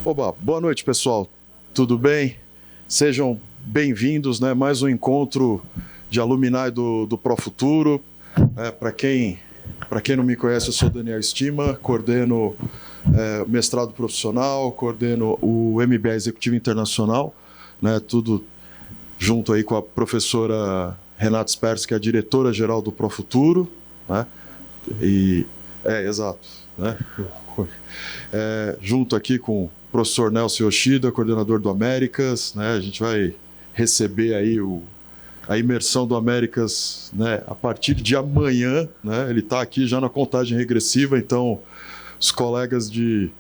Oba, boa noite, pessoal. Tudo bem? Sejam bem-vindos, né? Mais um encontro de alumni do Profuturo. Para quem não me conhece, eu sou Daniel Estima, coordeno mestrado profissional, coordeno o MBA Executivo Internacional, né? Tudo junto aí com a professora Renata Spers, que é a diretora-geral do Profuturo, né? Exato, né? Junto aqui com o professor Nelson Yoshida, coordenador do Américas, né? A gente vai receber aí a imersão do Américas, né? A partir de amanhã, né? Ele está aqui já na contagem regressiva, então os colegas dos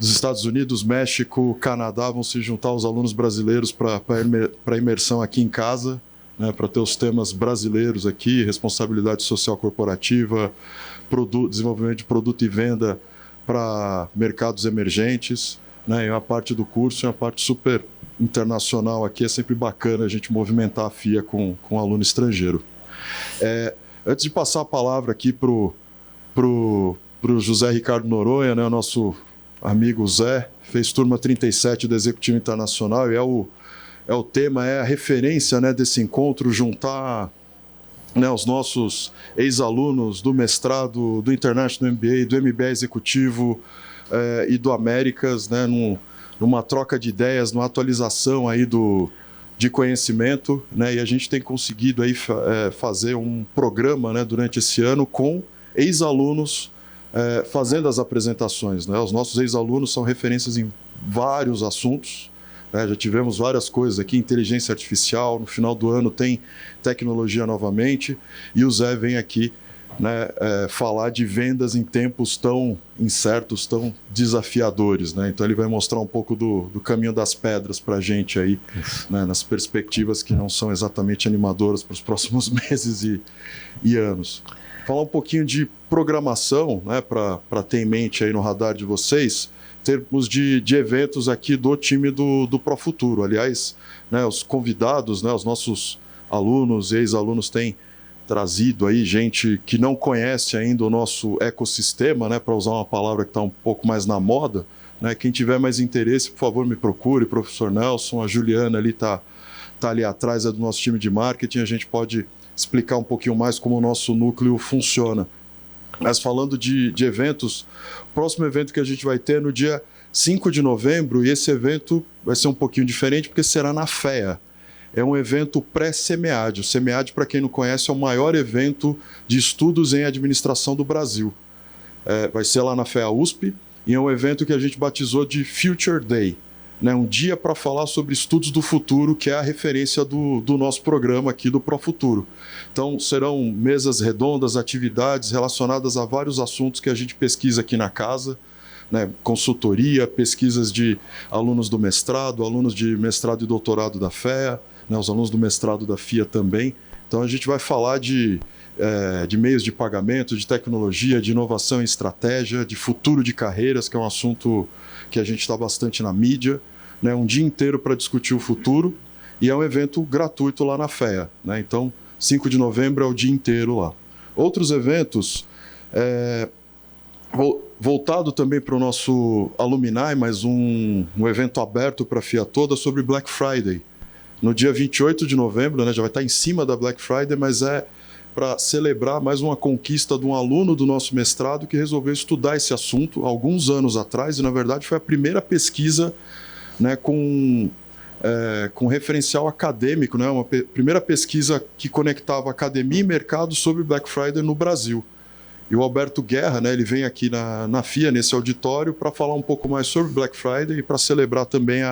Estados Unidos, México, Canadá vão se juntar aos alunos brasileiros para a imersão aqui em casa, né? Para ter os temas brasileiros aqui, responsabilidade social corporativa, desenvolvimento de produto e venda para mercados emergentes, né? E uma parte do curso é uma parte super internacional aqui, é sempre bacana a gente movimentar a FIA com aluno estrangeiro. Antes de passar a palavra aqui para o José Ricardo Noronha, né? O nosso amigo Zé, fez turma 37 do Executivo Internacional e o tema, é a referência, né, desse encontro, juntar, né, os nossos ex-alunos do mestrado, do International MBA, do MBA Executivo e do Américas, né, numa troca de ideias, numa atualização aí de conhecimento, né, e a gente tem conseguido aí fazer um programa, né, durante esse ano com ex-alunos fazendo as apresentações, né. Os nossos ex-alunos são referências em vários assuntos. Já tivemos várias coisas aqui, inteligência artificial, no final do ano tem tecnologia novamente, e o Zé vem aqui, né, falar de vendas em tempos tão incertos, tão desafiadores, né? Então ele vai mostrar um pouco do caminho das pedras para a gente aí, né, nas perspectivas que não são exatamente animadoras para os próximos meses e anos. Falar um pouquinho de programação, né, para ter em mente aí no radar de vocês, termos de eventos aqui do time do Profuturo. Aliás, né, os convidados, né, os nossos alunos e ex-alunos têm trazido aí gente que não conhece ainda o nosso ecossistema, né, para usar uma palavra que está um pouco mais na moda, né. Quem tiver mais interesse, por favor, me procure, professor Nelson, a Juliana ali está ali atrás, é do nosso time de marketing, a gente pode explicar um pouquinho mais como o nosso núcleo funciona. Mas falando de eventos, o próximo evento que a gente vai ter é no dia 5 de novembro, e esse evento vai ser um pouquinho diferente porque será na FEA. É um evento pré-SEMEAD. O SEMEAD, para quem não conhece, é o maior evento de estudos em administração do Brasil. Vai ser lá na FEA USP, e é um evento que a gente batizou de Future Day, né? Um dia para falar sobre estudos do futuro, que é a referência do nosso programa aqui do Profuturo. Então, serão mesas redondas, atividades relacionadas a vários assuntos que a gente pesquisa aqui na casa, né? Consultoria, pesquisas de alunos do mestrado, alunos de mestrado e doutorado da FEA, né? Os alunos do mestrado da FIA também. Então, a gente vai falar de meios de pagamento, de tecnologia, de inovação e estratégia, de futuro de carreiras, que é um assunto que a gente está bastante na mídia, né? Um dia inteiro para discutir o futuro, e é um evento gratuito lá na FEA, né? Então, 5 de novembro é o dia inteiro lá. Outros eventos, voltado também para o nosso alumni, mas um evento aberto para a FIA toda sobre Black Friday. No dia 28 de novembro, né, já vai estar em cima da Black Friday, mas é para celebrar mais uma conquista de um aluno do nosso mestrado que resolveu estudar esse assunto alguns anos atrás, e na verdade foi a primeira pesquisa, né, com referencial acadêmico, né, uma primeira pesquisa que conectava academia e mercado sobre Black Friday no Brasil. E o Alberto Guerra, né, ele vem aqui na FIA, nesse auditório, para falar um pouco mais sobre Black Friday e para celebrar também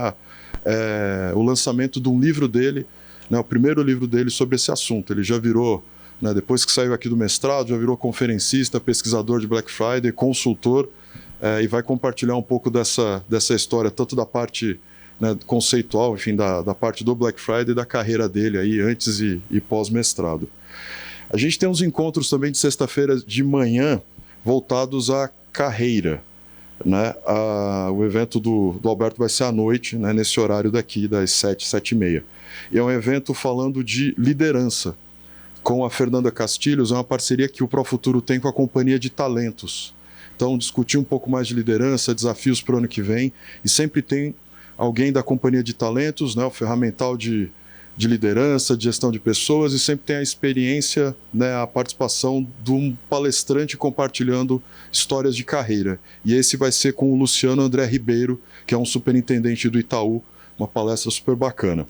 o lançamento de um livro dele, né, o primeiro livro dele sobre esse assunto. Ele já virou, né, depois que saiu aqui do mestrado, já virou conferencista, pesquisador de Black Friday, consultor, e vai compartilhar um pouco dessa história, tanto da parte, né, conceitual, enfim, da parte do Black Friday, da carreira dele aí, antes e pós-mestrado. A gente tem uns encontros também de sexta-feira de manhã voltados à carreira, né? O evento do Alberto vai ser à noite, né, nesse horário daqui, das 7, 7h30. E é um evento falando de liderança, com a Fernanda Castilhos, é uma parceria que o Profuturo tem com a Companhia de Talentos. Então, discutir um pouco mais de liderança, desafios para o ano que vem, e sempre tem alguém da companhia de talentos, né, o ferramental de liderança, de gestão de pessoas, e sempre tem a experiência, né, a participação de um palestrante compartilhando histórias de carreira. E esse vai ser com o Luciano André Ribeiro, que é um superintendente do Itaú, uma palestra super bacana.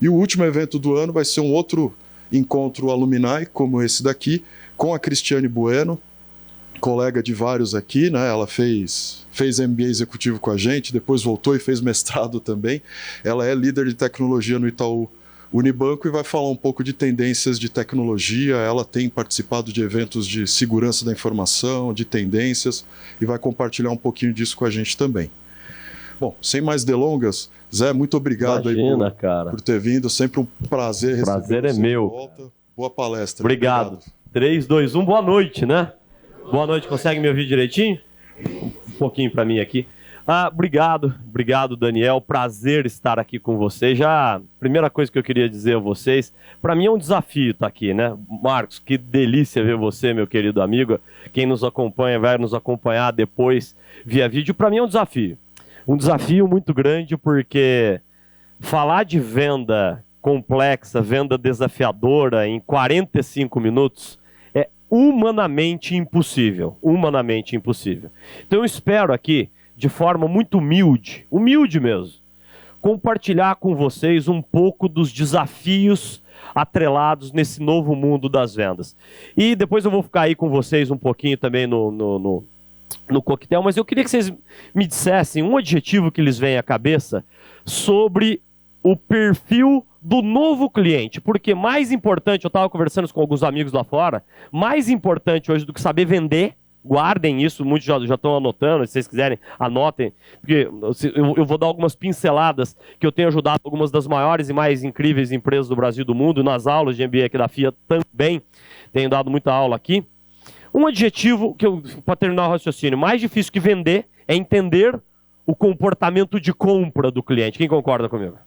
E o último evento do ano vai ser um outro encontro alumni, como esse daqui, com a Cristiane Bueno, colega de vários aqui, né? Ela fez MBA executivo com a gente, depois voltou e fez mestrado também. Ela é líder de tecnologia no Itaú Unibanco e vai falar um pouco de tendências de tecnologia. Ela tem participado de eventos de segurança da informação, de tendências, e vai compartilhar um pouquinho disso com a gente também. Bom, sem mais delongas, Zé, muito obrigado. Imagina, aí cara. por ter vindo. Sempre um prazer receber você. Prazer é meu. De volta. Boa palestra. Obrigado. 3, 2, 1, boa noite, né? Boa noite, consegue me ouvir direitinho? Um pouquinho para mim aqui. Obrigado, Daniel. Prazer estar aqui com vocês. Primeira coisa que eu queria dizer a vocês, para mim é um desafio estar aqui, né? Marcos, que delícia ver você, meu querido amigo. Quem nos acompanha vai nos acompanhar depois via vídeo. Para mim é um desafio. Um desafio muito grande, porque falar de venda complexa, venda desafiadora em 45 minutos é humanamente impossível. Humanamente impossível. Então eu espero aqui, de forma muito humilde mesmo, compartilhar com vocês um pouco dos desafios atrelados nesse novo mundo das vendas. E depois eu vou ficar aí com vocês um pouquinho também no coquetel, mas eu queria que vocês me dissessem um adjetivo que lhes vem à cabeça sobre o perfil do novo cliente, porque mais importante, eu estava conversando com alguns amigos lá fora, mais importante hoje do que saber vender, guardem isso, muitos já estão anotando, se vocês quiserem, anotem, porque eu vou dar algumas pinceladas que eu tenho ajudado algumas das maiores e mais incríveis empresas do Brasil e do mundo, nas aulas de MBA aqui da FIA também, tenho dado muita aula aqui. Um adjetivo, para terminar o raciocínio, mais difícil que vender é entender o comportamento de compra do cliente. Quem concorda comigo?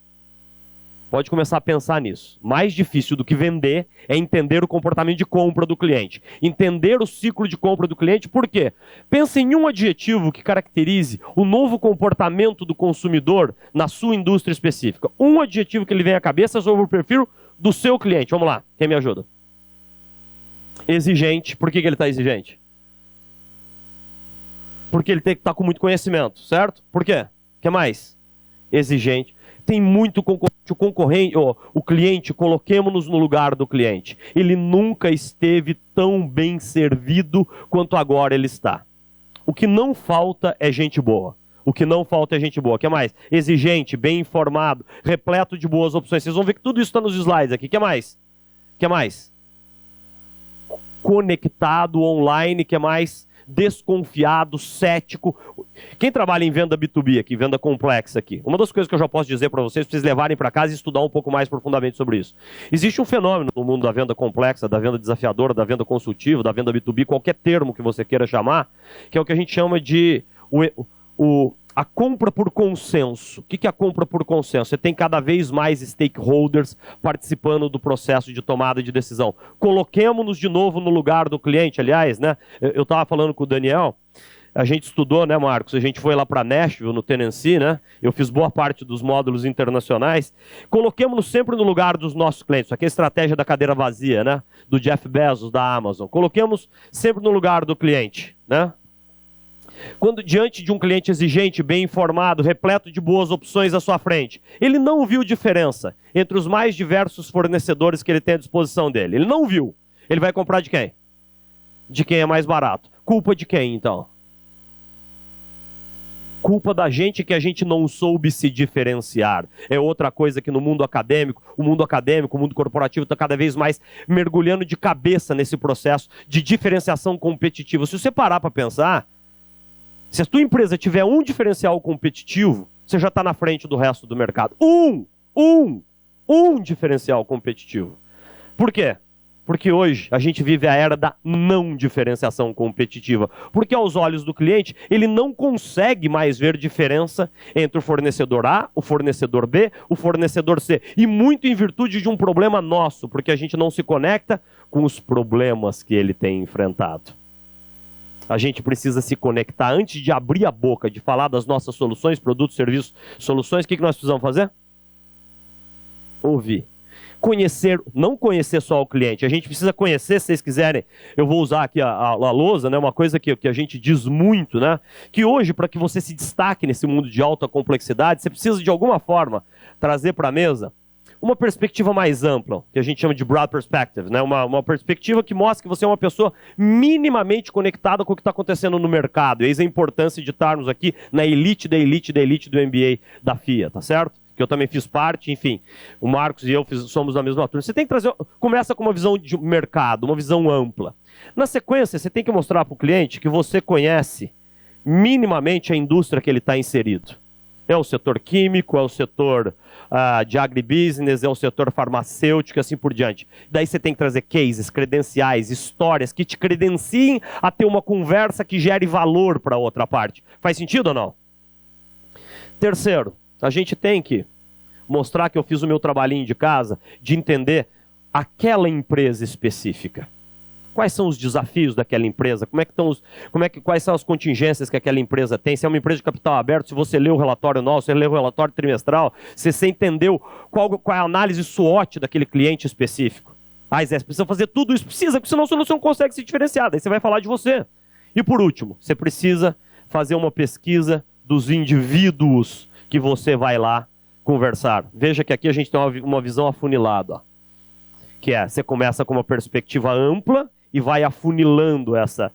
Pode começar a pensar nisso. Mais difícil do que vender é entender o comportamento de compra do cliente. Entender o ciclo de compra do cliente, por quê? Pensa em um adjetivo que caracterize o novo comportamento do consumidor na sua indústria específica. Um adjetivo que ele vem à cabeça sobre o perfil do seu cliente. Vamos lá, quem me ajuda? Exigente. Por que ele está exigente? Porque ele tem que estar com muito conhecimento, certo? Por quê? O que mais? Exigente. Tem muito concorrente, o cliente, coloquemos-nos no lugar do cliente. Ele nunca esteve tão bem servido quanto agora ele está. O que não falta é gente boa. O que não falta é gente boa. O que mais? Exigente, bem informado, repleto de boas opções. Vocês vão ver que tudo isso está nos slides aqui. O que mais? O que mais? Conectado, online, que é mais desconfiado, cético. Quem trabalha em venda B2B aqui, venda complexa aqui, uma das coisas que eu já posso dizer para vocês levarem para casa e estudar um pouco mais profundamente sobre isso. Existe um fenômeno no mundo da venda complexa, da venda desafiadora, da venda consultiva, da venda B2B, qualquer termo que você queira chamar, que é o que a gente chama de a compra por consenso. O que é a compra por consenso? Você tem cada vez mais stakeholders participando do processo de tomada de decisão. Coloquemos-nos de novo no lugar do cliente. Aliás, né, eu estava falando com o Daniel, a gente estudou, né, Marcos? A gente foi lá para Nashville, no Tennessee, né? Eu fiz boa parte dos módulos internacionais. Coloquemos-nos sempre no lugar dos nossos clientes. Isso aqui é a estratégia da cadeira vazia, né? Do Jeff Bezos, da Amazon. Coloquemos sempre no lugar do cliente, né? Quando diante de um cliente exigente, bem informado, repleto de boas opções à sua frente, ele não viu diferença entre os mais diversos fornecedores que ele tem à disposição dele. Ele não viu. Ele vai comprar de quem? De quem é mais barato. Culpa de quem, então? Culpa da gente que a gente não soube se diferenciar. É outra coisa que no mundo acadêmico, o mundo corporativo está cada vez mais mergulhando de cabeça nesse processo de diferenciação competitiva. Se você parar para pensar, se a tua empresa tiver um diferencial competitivo, você já está na frente do resto do mercado. Um diferencial competitivo. Por quê? Porque hoje a gente vive a era da não diferenciação competitiva. Porque aos olhos do cliente, ele não consegue mais ver diferença entre o fornecedor A, o fornecedor B, o fornecedor C. E muito em virtude de um problema nosso, porque a gente não se conecta com os problemas que ele tem enfrentado. A gente precisa se conectar antes de abrir a boca, de falar das nossas soluções, produtos, serviços, soluções. O que nós precisamos fazer? Ouvir. Conhecer, não conhecer só o cliente. A gente precisa conhecer, se vocês quiserem, eu vou usar aqui a lousa, né? Uma coisa que a gente diz muito, né? Que hoje, para que você se destaque nesse mundo de alta complexidade, você precisa de alguma forma trazer para a mesa uma perspectiva mais ampla, que a gente chama de broad perspective, né? Uma perspectiva que mostra que você é uma pessoa minimamente conectada com o que está acontecendo no mercado. Eis a importância de estarmos aqui na elite da elite da elite do MBA da FIA, tá certo? Que eu também fiz parte, enfim. O Marcos e eu somos da mesma turma. Você tem que trazer, começa com uma visão de mercado, uma visão ampla. Na sequência, você tem que mostrar para o cliente que você conhece minimamente a indústria que ele está inserido. É o setor químico, é o setor de agribusiness, é o setor farmacêutico e assim por diante. Daí você tem que trazer cases, credenciais, histórias que te credenciem a ter uma conversa que gere valor para a outra parte. Faz sentido ou não? Terceiro, a gente tem que mostrar que eu fiz o meu trabalhinho de casa, de entender aquela empresa específica. Quais são os desafios daquela empresa? Quais são as contingências que aquela empresa tem? Se é uma empresa de capital aberto, se você lê o relatório nosso, se você lê o relatório trimestral, se você entendeu qual é a análise SWOT daquele cliente específico. Zé, você precisa fazer tudo isso? Precisa, porque senão você não consegue se diferenciar. Daí você vai falar de você. E por último, você precisa fazer uma pesquisa dos indivíduos que você vai lá conversar. Veja que aqui a gente tem uma visão afunilada. Que é, você começa com uma perspectiva ampla e vai afunilando essa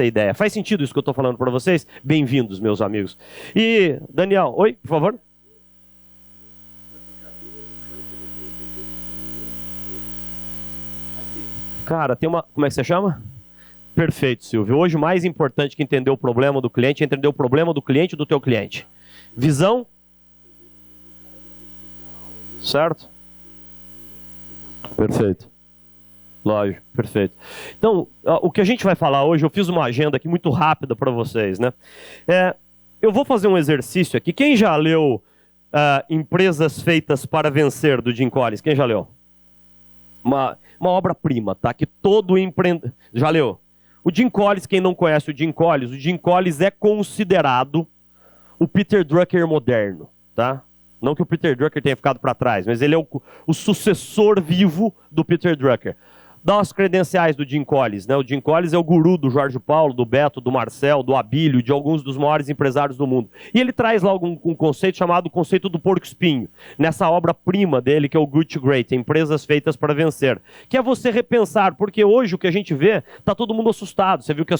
ideia. Faz sentido isso que eu estou falando para vocês? Bem-vindos, meus amigos. E, Daniel, oi, por favor. Cara, tem uma... Como é que você chama? Perfeito, Silvio. Hoje, o mais importante que entender o problema do cliente é entender o problema do cliente e do teu cliente. Visão? Certo? Perfeito. Lógico, perfeito. Então, o que a gente vai falar hoje, eu fiz uma agenda aqui muito rápida para vocês, né? Eu vou fazer um exercício aqui. Quem já leu Empresas Feitas para Vencer, do Jim Collins? Quem já leu? Uma obra-prima, tá? Que todo empreendedor... Já leu? O Jim Collins, quem não conhece o Jim Collins é considerado o Peter Drucker moderno, tá? Não que o Peter Drucker tenha ficado para trás, mas ele é o sucessor vivo do Peter Drucker. Dá as credenciais do Jim Collins, né? O Jim Collins é o guru do Jorge Paulo, do Beto, do Marcel, do Abílio, de alguns dos maiores empresários do mundo. E ele traz lá um conceito chamado conceito do porco-espinho, nessa obra-prima dele, que é o Good to Great, Empresas Feitas para Vencer. Que é você repensar, porque hoje o que a gente vê, tá todo mundo assustado. Você viu que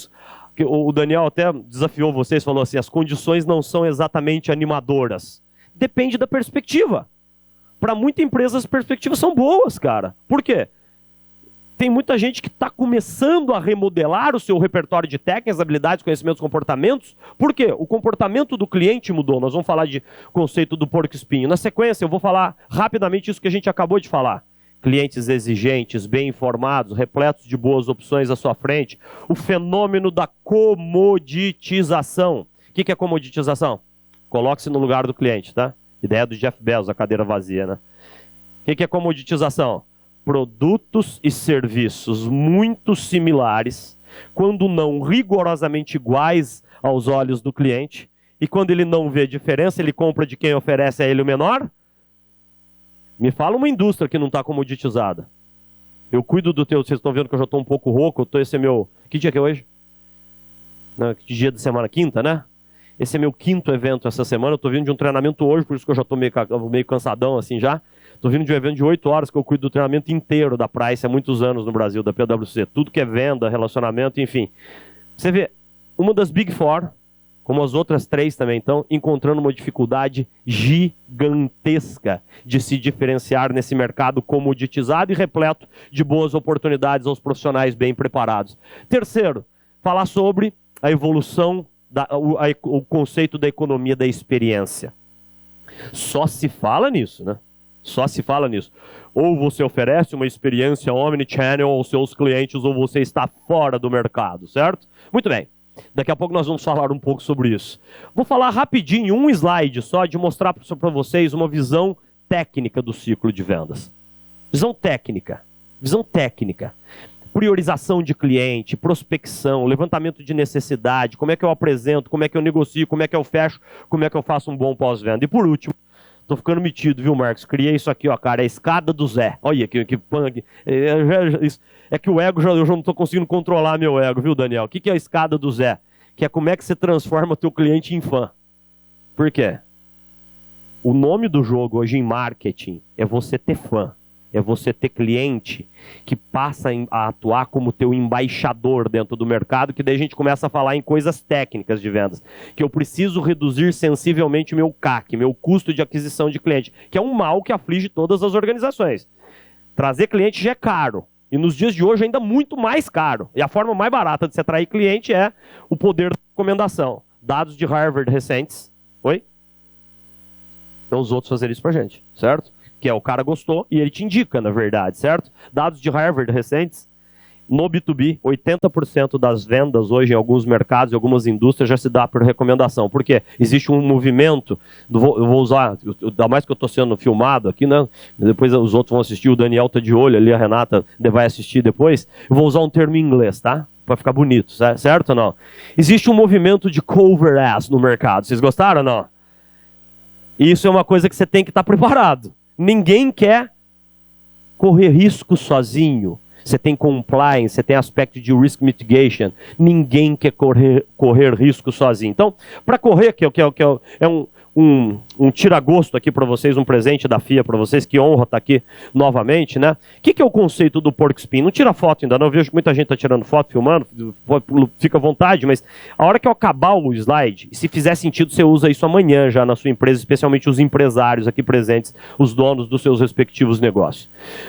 o Daniel até desafiou vocês, falou assim, as condições não são exatamente animadoras. Depende da perspectiva. Para muitas empresas as perspectivas são boas, cara. Por quê? Tem muita gente que está começando a remodelar o seu repertório de técnicas, habilidades, conhecimentos, comportamentos. Por quê? O comportamento do cliente mudou. Nós vamos falar de conceito do porco-espinho. Na sequência, eu vou falar rapidamente isso que a gente acabou de falar. Clientes exigentes, bem informados, repletos de boas opções à sua frente. O fenômeno da comoditização. O que é comoditização? Coloque-se no lugar do cliente, tá? Ideia do Jeff Bezos, a cadeira vazia, né? O que é comoditização? Produtos e serviços muito similares, quando não rigorosamente iguais aos olhos do cliente, e quando ele não vê diferença, ele compra de quem oferece a ele o menor? Me fala uma indústria que não está comoditizada. Eu cuido do teu... Vocês estão vendo que eu já estou um pouco rouco, esse é meu... Que dia que é hoje? Não, que dia de semana? Quinta, né? Esse é meu quinto evento essa semana. Eu estou vindo de um treinamento hoje, por isso que eu já estou meio cansadão assim já. Estou vindo de um evento de 8 horas que eu cuido do treinamento inteiro da Price há muitos anos no Brasil, da PwC. Tudo que é venda, relacionamento, enfim. Você vê, uma das Big Four, como as outras 3 também estão, encontrando uma dificuldade gigantesca de se diferenciar nesse mercado comoditizado e repleto de boas oportunidades aos profissionais bem preparados. Terceiro, falar sobre a evolução, o conceito da economia da experiência. Só se fala nisso, né? Só se fala nisso. Ou você oferece uma experiência omnichannel aos seus clientes, ou você está fora do mercado, certo? Muito bem. Daqui a pouco nós vamos falar um pouco sobre isso. Vou falar rapidinho, um slide só, de mostrar para vocês uma visão técnica do ciclo de vendas. Visão técnica. Visão técnica. priorização de cliente, prospecção, levantamento de necessidade, como é que eu apresento, como é que eu negocio, como é que eu fecho, como é que eu faço um bom pós-venda. E por último, tô ficando metido, viu, Marcos? Criei isso aqui, ó, cara, é a escada do Zé. Olha que punk. É que o ego, eu já não tô conseguindo controlar meu ego, viu, Daniel? O que é a escada do Zé? Que é como é que você transforma teu cliente em fã. Por quê? O nome do jogo hoje em marketing é você ter fã. É você ter cliente que passa a atuar como teu embaixador dentro do mercado, que daí a gente começa a falar em coisas técnicas de vendas. Que eu preciso reduzir sensivelmente meu CAC, meu custo de aquisição de cliente, que é um mal que aflige todas as organizações. Trazer cliente já é caro. E nos dias de hoje ainda muito mais caro. E a forma mais barata de se atrair cliente é o poder da recomendação. Dados de Harvard recentes. Oi? Então os outros fazerem isso pra gente, certo? Que é o cara gostou e ele te indica, na verdade, certo? Dados de Harvard recentes, no B2B, 80% das vendas hoje em alguns mercados e algumas indústrias já se dá por recomendação. Por quê? Existe um movimento, eu vou usar, ainda mais que eu estou sendo filmado aqui, né? Depois os outros vão assistir, o Daniel está de olho ali, a Renata vai assistir depois. Eu vou usar um termo em inglês, tá? Para ficar bonito, certo ou não? Existe um movimento de cover ass no mercado. Vocês gostaram ou não? Isso é uma coisa que você tem que estar preparado. Ninguém quer correr risco sozinho. Você tem compliance, você tem aspecto de risk mitigation. Ninguém quer correr risco sozinho. Então, para correr, que é um tira-gosto aqui para vocês, um presente da FIA para vocês, que honra estar aqui novamente, né? O que é o conceito do pork spin? Não tira foto ainda não, eu vejo que muita gente está tirando foto, filmando, fica à vontade, mas a hora que eu acabar o slide, se fizer sentido, você usa isso amanhã já na sua empresa, especialmente os empresários aqui presentes, os donos dos seus respectivos negócios.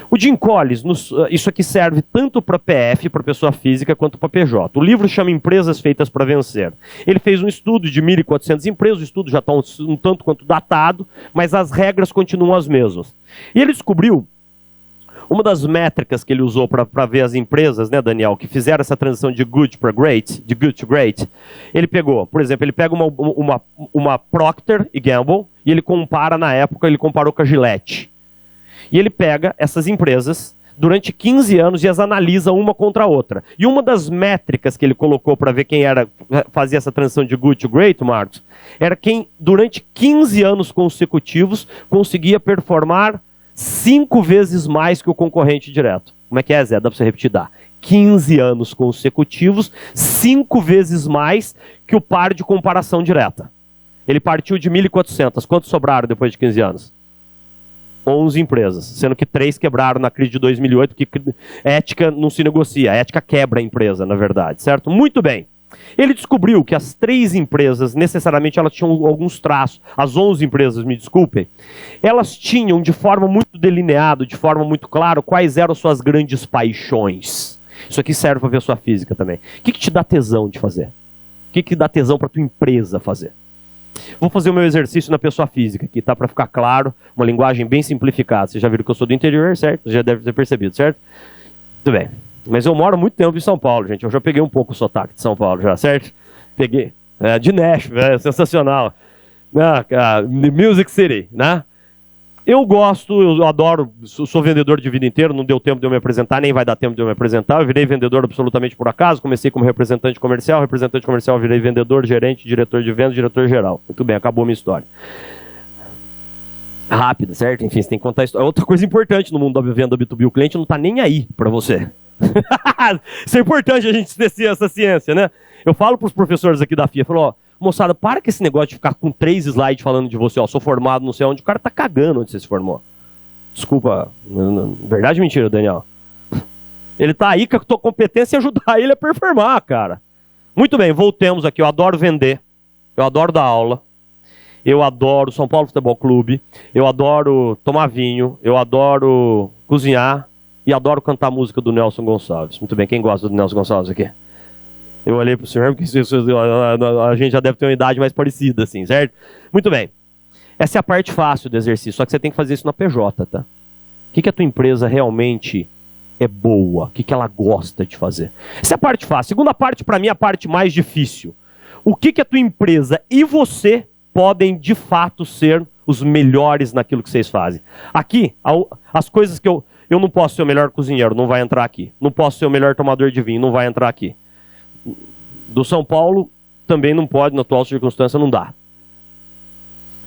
O Jim Collins, isso aqui serve tanto para PF, para pessoa física, quanto para PJ. O livro chama Empresas Feitas para Vencer. Ele fez um estudo de 1.400 empresas, o estudo já está um tanto quanto datado, mas as regras continuam as mesmas. E ele descobriu uma das métricas que ele usou para ver as empresas, né, Daniel, que fizeram essa transição de good para great, de good to great. Ele pegou, por exemplo, ele pega uma Procter & Gamble e ele compara, na época, ele comparou com a Gillette. E ele pega essas empresas durante 15 anos e as analisa uma contra a outra. E uma das métricas que ele colocou para ver quem fazia essa transição de good to great, Marcos, era quem, durante 15 anos consecutivos, conseguia performar 5 vezes mais que o concorrente direto. Como é que é, Zé? Dá para você repetir? Dá. 15 anos consecutivos, 5 vezes mais que o par de comparação direta. Ele partiu de 1.400. Quantos sobraram depois de 15 anos? 11 empresas, sendo que 3 quebraram na crise de 2008, porque ética não se negocia, a ética quebra a empresa, na verdade, certo? Muito bem. Ele descobriu que as 3 empresas, necessariamente, elas tinham alguns traços, as 11 empresas, me desculpem, elas tinham de forma muito delineada, de forma muito clara, quais eram suas grandes paixões. Isso aqui serve para ver a sua física também. O que te dá tesão de fazer? O que dá tesão para a tua empresa fazer? Vou fazer o meu exercício na pessoa física aqui, tá? Para ficar claro, uma linguagem bem simplificada. Vocês já viram que eu sou do interior, certo? Você já deve ter percebido, certo? Muito bem. Mas eu moro muito tempo em São Paulo, gente. Eu já peguei um pouco o sotaque de São Paulo, já, certo? Peguei. De Nashville, sensacional. Music City, né? Eu gosto, eu adoro, sou vendedor de vida inteira, não deu tempo de eu me apresentar, nem vai dar tempo de eu me apresentar. Eu virei vendedor absolutamente por acaso, comecei como representante comercial, virei vendedor, gerente, diretor de vendas, diretor geral. Muito bem, acabou a minha história. Rápida, certo? Enfim, você tem que contar a história. Outra coisa importante no mundo da venda B2B, o cliente não está nem aí para você. Isso é importante a gente ter essa ciência, né? Eu falo para os professores aqui da FIA, falo, ó, moçada, para com esse negócio de ficar com 3 slides falando de você, ó, sou formado não sei onde, o cara tá cagando onde você se formou. Desculpa, verdade ou mentira, Daniel? Ele tá aí com a tua competência e ajudar ele a performar, cara. Muito bem, voltemos aqui, eu adoro vender, eu adoro dar aula, eu adoro São Paulo Futebol Clube, eu adoro tomar vinho, eu adoro cozinhar e adoro cantar a música do Nelson Gonçalves. Muito bem, quem gosta do Nelson Gonçalves aqui? Eu olhei pro senhor, porque a gente já deve ter uma idade mais parecida, assim, certo? Muito bem. Essa é a parte fácil do exercício, só que você tem que fazer isso na PJ, tá? O que a tua empresa realmente é boa? O que ela gosta de fazer? Essa é a parte fácil. Segunda parte, para mim, é a parte mais difícil. O que a tua empresa e você podem, de fato, ser os melhores naquilo que vocês fazem? Aqui, as coisas que Eu não posso ser o melhor cozinheiro, não vai entrar aqui. Não posso ser o melhor tomador de vinho, não vai entrar aqui. Do São Paulo também não pode, na atual circunstância não dá.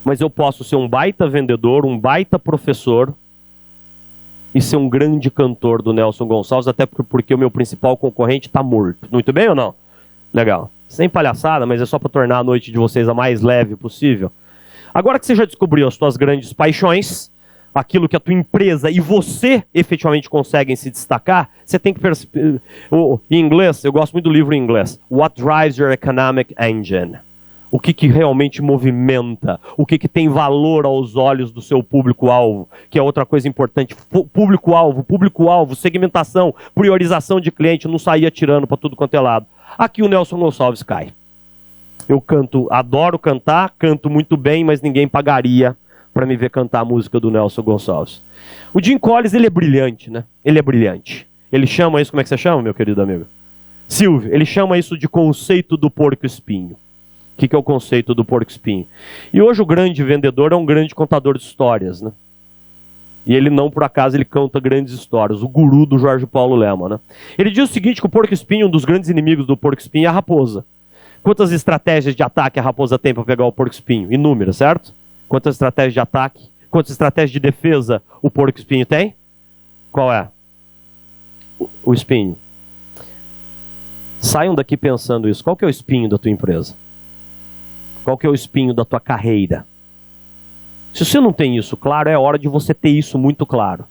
Mas eu posso ser um baita vendedor, um baita professor e ser um grande cantor do Nelson Gonçalves, até porque o meu principal concorrente está morto. Muito bem ou não? Legal. Sem palhaçada, mas é só para tornar a noite de vocês a mais leve possível. Agora que você já descobriu as suas grandes paixões, aquilo que a tua empresa e você efetivamente conseguem se destacar, você tem que perceber. Em inglês, eu gosto muito do livro em inglês. What drives your economic engine? O que realmente movimenta? O que tem valor aos olhos do seu público-alvo? Que é outra coisa importante. Público-alvo, segmentação, priorização de cliente, não sair atirando para tudo quanto é lado. Aqui o Nelson Gonçalves cai. Eu canto, adoro cantar, canto muito bem, mas ninguém pagaria para me ver cantar a música do Nelson Gonçalves. O Jim Collins, ele é brilhante, né? Ele é brilhante. Ele chama isso, como é que você chama, meu querido amigo? Silvio, ele chama isso de conceito do porco-espinho. O que é o conceito do porco-espinho? E hoje o grande vendedor é um grande contador de histórias, né? E ele não, por acaso, ele conta grandes histórias. O guru do Jorge Paulo Lemann, né? Ele diz o seguinte, que o porco-espinho, um dos grandes inimigos do porco-espinho é a raposa. Quantas estratégias de ataque a raposa tem para pegar o porco-espinho? Inúmeras, certo? Quantas estratégias de ataque? Quantas estratégias de defesa o porco-espinho tem? Qual é? O espinho. Saiam daqui pensando isso. Qual que é o espinho da tua empresa? Qual que é o espinho da tua carreira? Se você não tem isso claro, é hora de você ter isso muito claro.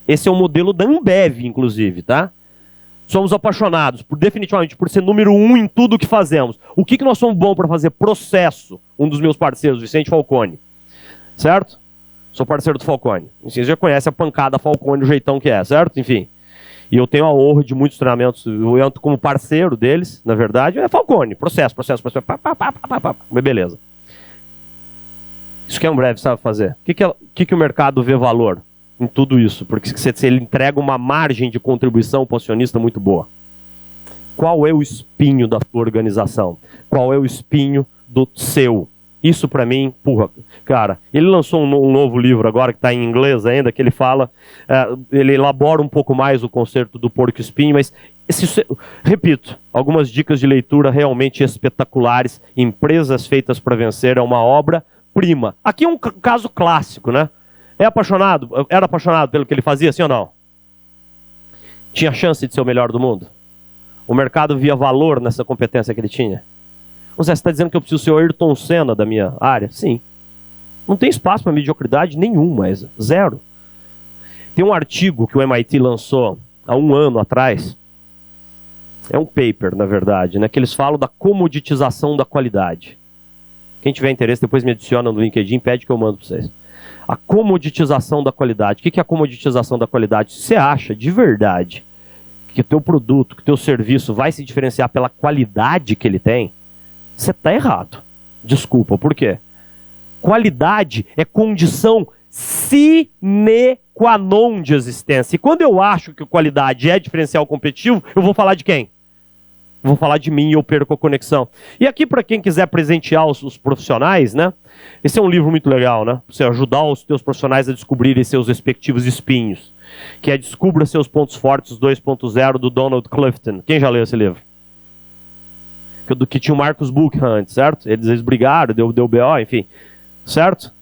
Esse é o modelo da Ambev, inclusive, tá? Somos apaixonados, definitivamente, por ser número 1 em tudo que fazemos. O que nós somos bons para fazer? Processo. Um dos meus parceiros, Vicente Falcone. Certo? Sou parceiro do Falcone. Você já conhece a pancada Falcone, o jeitão que é, certo? Enfim. E eu tenho a honra de muitos treinamentos. Eu entro como parceiro deles, na verdade. É Falcone. Processo. Mas beleza. Isso que a Ambev sabe fazer. O que o mercado vê valor em tudo isso? Porque ele entrega uma margem de contribuição para o acionista muito boa. Qual é o espinho da tua organização? Qual é o espinho do seu? Isso para mim, porra, cara, ele lançou um novo livro agora que está em inglês ainda, que ele fala, ele elabora um pouco mais o conceito do porco-espinho, mas, repito, algumas dicas de leitura realmente espetaculares. Empresas Feitas para Vencer é uma obra-prima. Aqui é um caso clássico, né? Era apaixonado pelo que ele fazia, sim ou não? Tinha chance de ser o melhor do mundo? O mercado via valor nessa competência que ele tinha? Você está dizendo que eu preciso ser o Ayrton Senna da minha área? Sim. Não tem espaço para mediocridade nenhum, mas zero. Tem um artigo que o MIT lançou há 1 ano atrás. É um paper, na verdade, né, que eles falam da comoditização da qualidade. Quem tiver interesse, depois me adiciona no LinkedIn, pede que eu mando para vocês. A comoditização da qualidade. O que é a comoditização da qualidade? Se você acha de verdade que o teu produto, que o teu serviço vai se diferenciar pela qualidade que ele tem, você está errado. Desculpa, por quê? Qualidade é condição sine qua non de existência. E quando eu acho que qualidade é diferencial competitivo, eu vou falar de quem? Vou falar de mim e eu perco a conexão. E aqui, para quem quiser presentear os profissionais, né? Esse é um livro muito legal, né? Pra você ajudar os teus profissionais a descobrirem seus respectivos espinhos. Que é Descubra Seus Pontos Fortes 2.0, do Donald Clifton. Quem já leu esse livro? Que tinha o Marcus Buchan antes, certo? Eles brigaram, deu BO, enfim. Certo?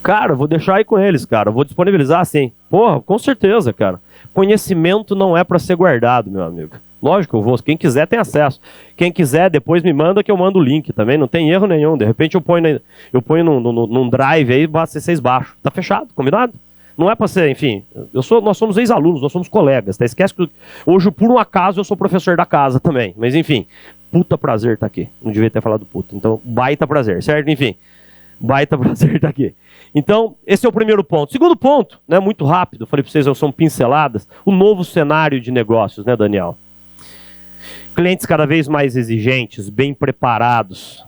Cara, vou deixar aí com eles, cara. Vou disponibilizar, sim. Porra, com certeza, cara. Conhecimento não é para ser guardado, meu amigo. Lógico, eu vou. Quem quiser tem acesso. Quem quiser, depois me manda que eu mando o link também. Não tem erro nenhum. De repente eu ponho num drive aí, vocês baixam. Tá fechado, combinado? Não é para ser, enfim, nós somos ex-alunos, nós somos colegas, tá? Esquece que hoje, por um acaso, eu sou professor da casa também. Mas, enfim, puta prazer estar aqui. Não devia ter falado puta. Então, baita prazer, certo? Enfim, baita prazer estar aqui. Então, esse é o primeiro ponto. Segundo ponto, né, muito rápido, falei para vocês, são pinceladas, o novo cenário de negócios, né, Daniel? Clientes cada vez mais exigentes, bem preparados,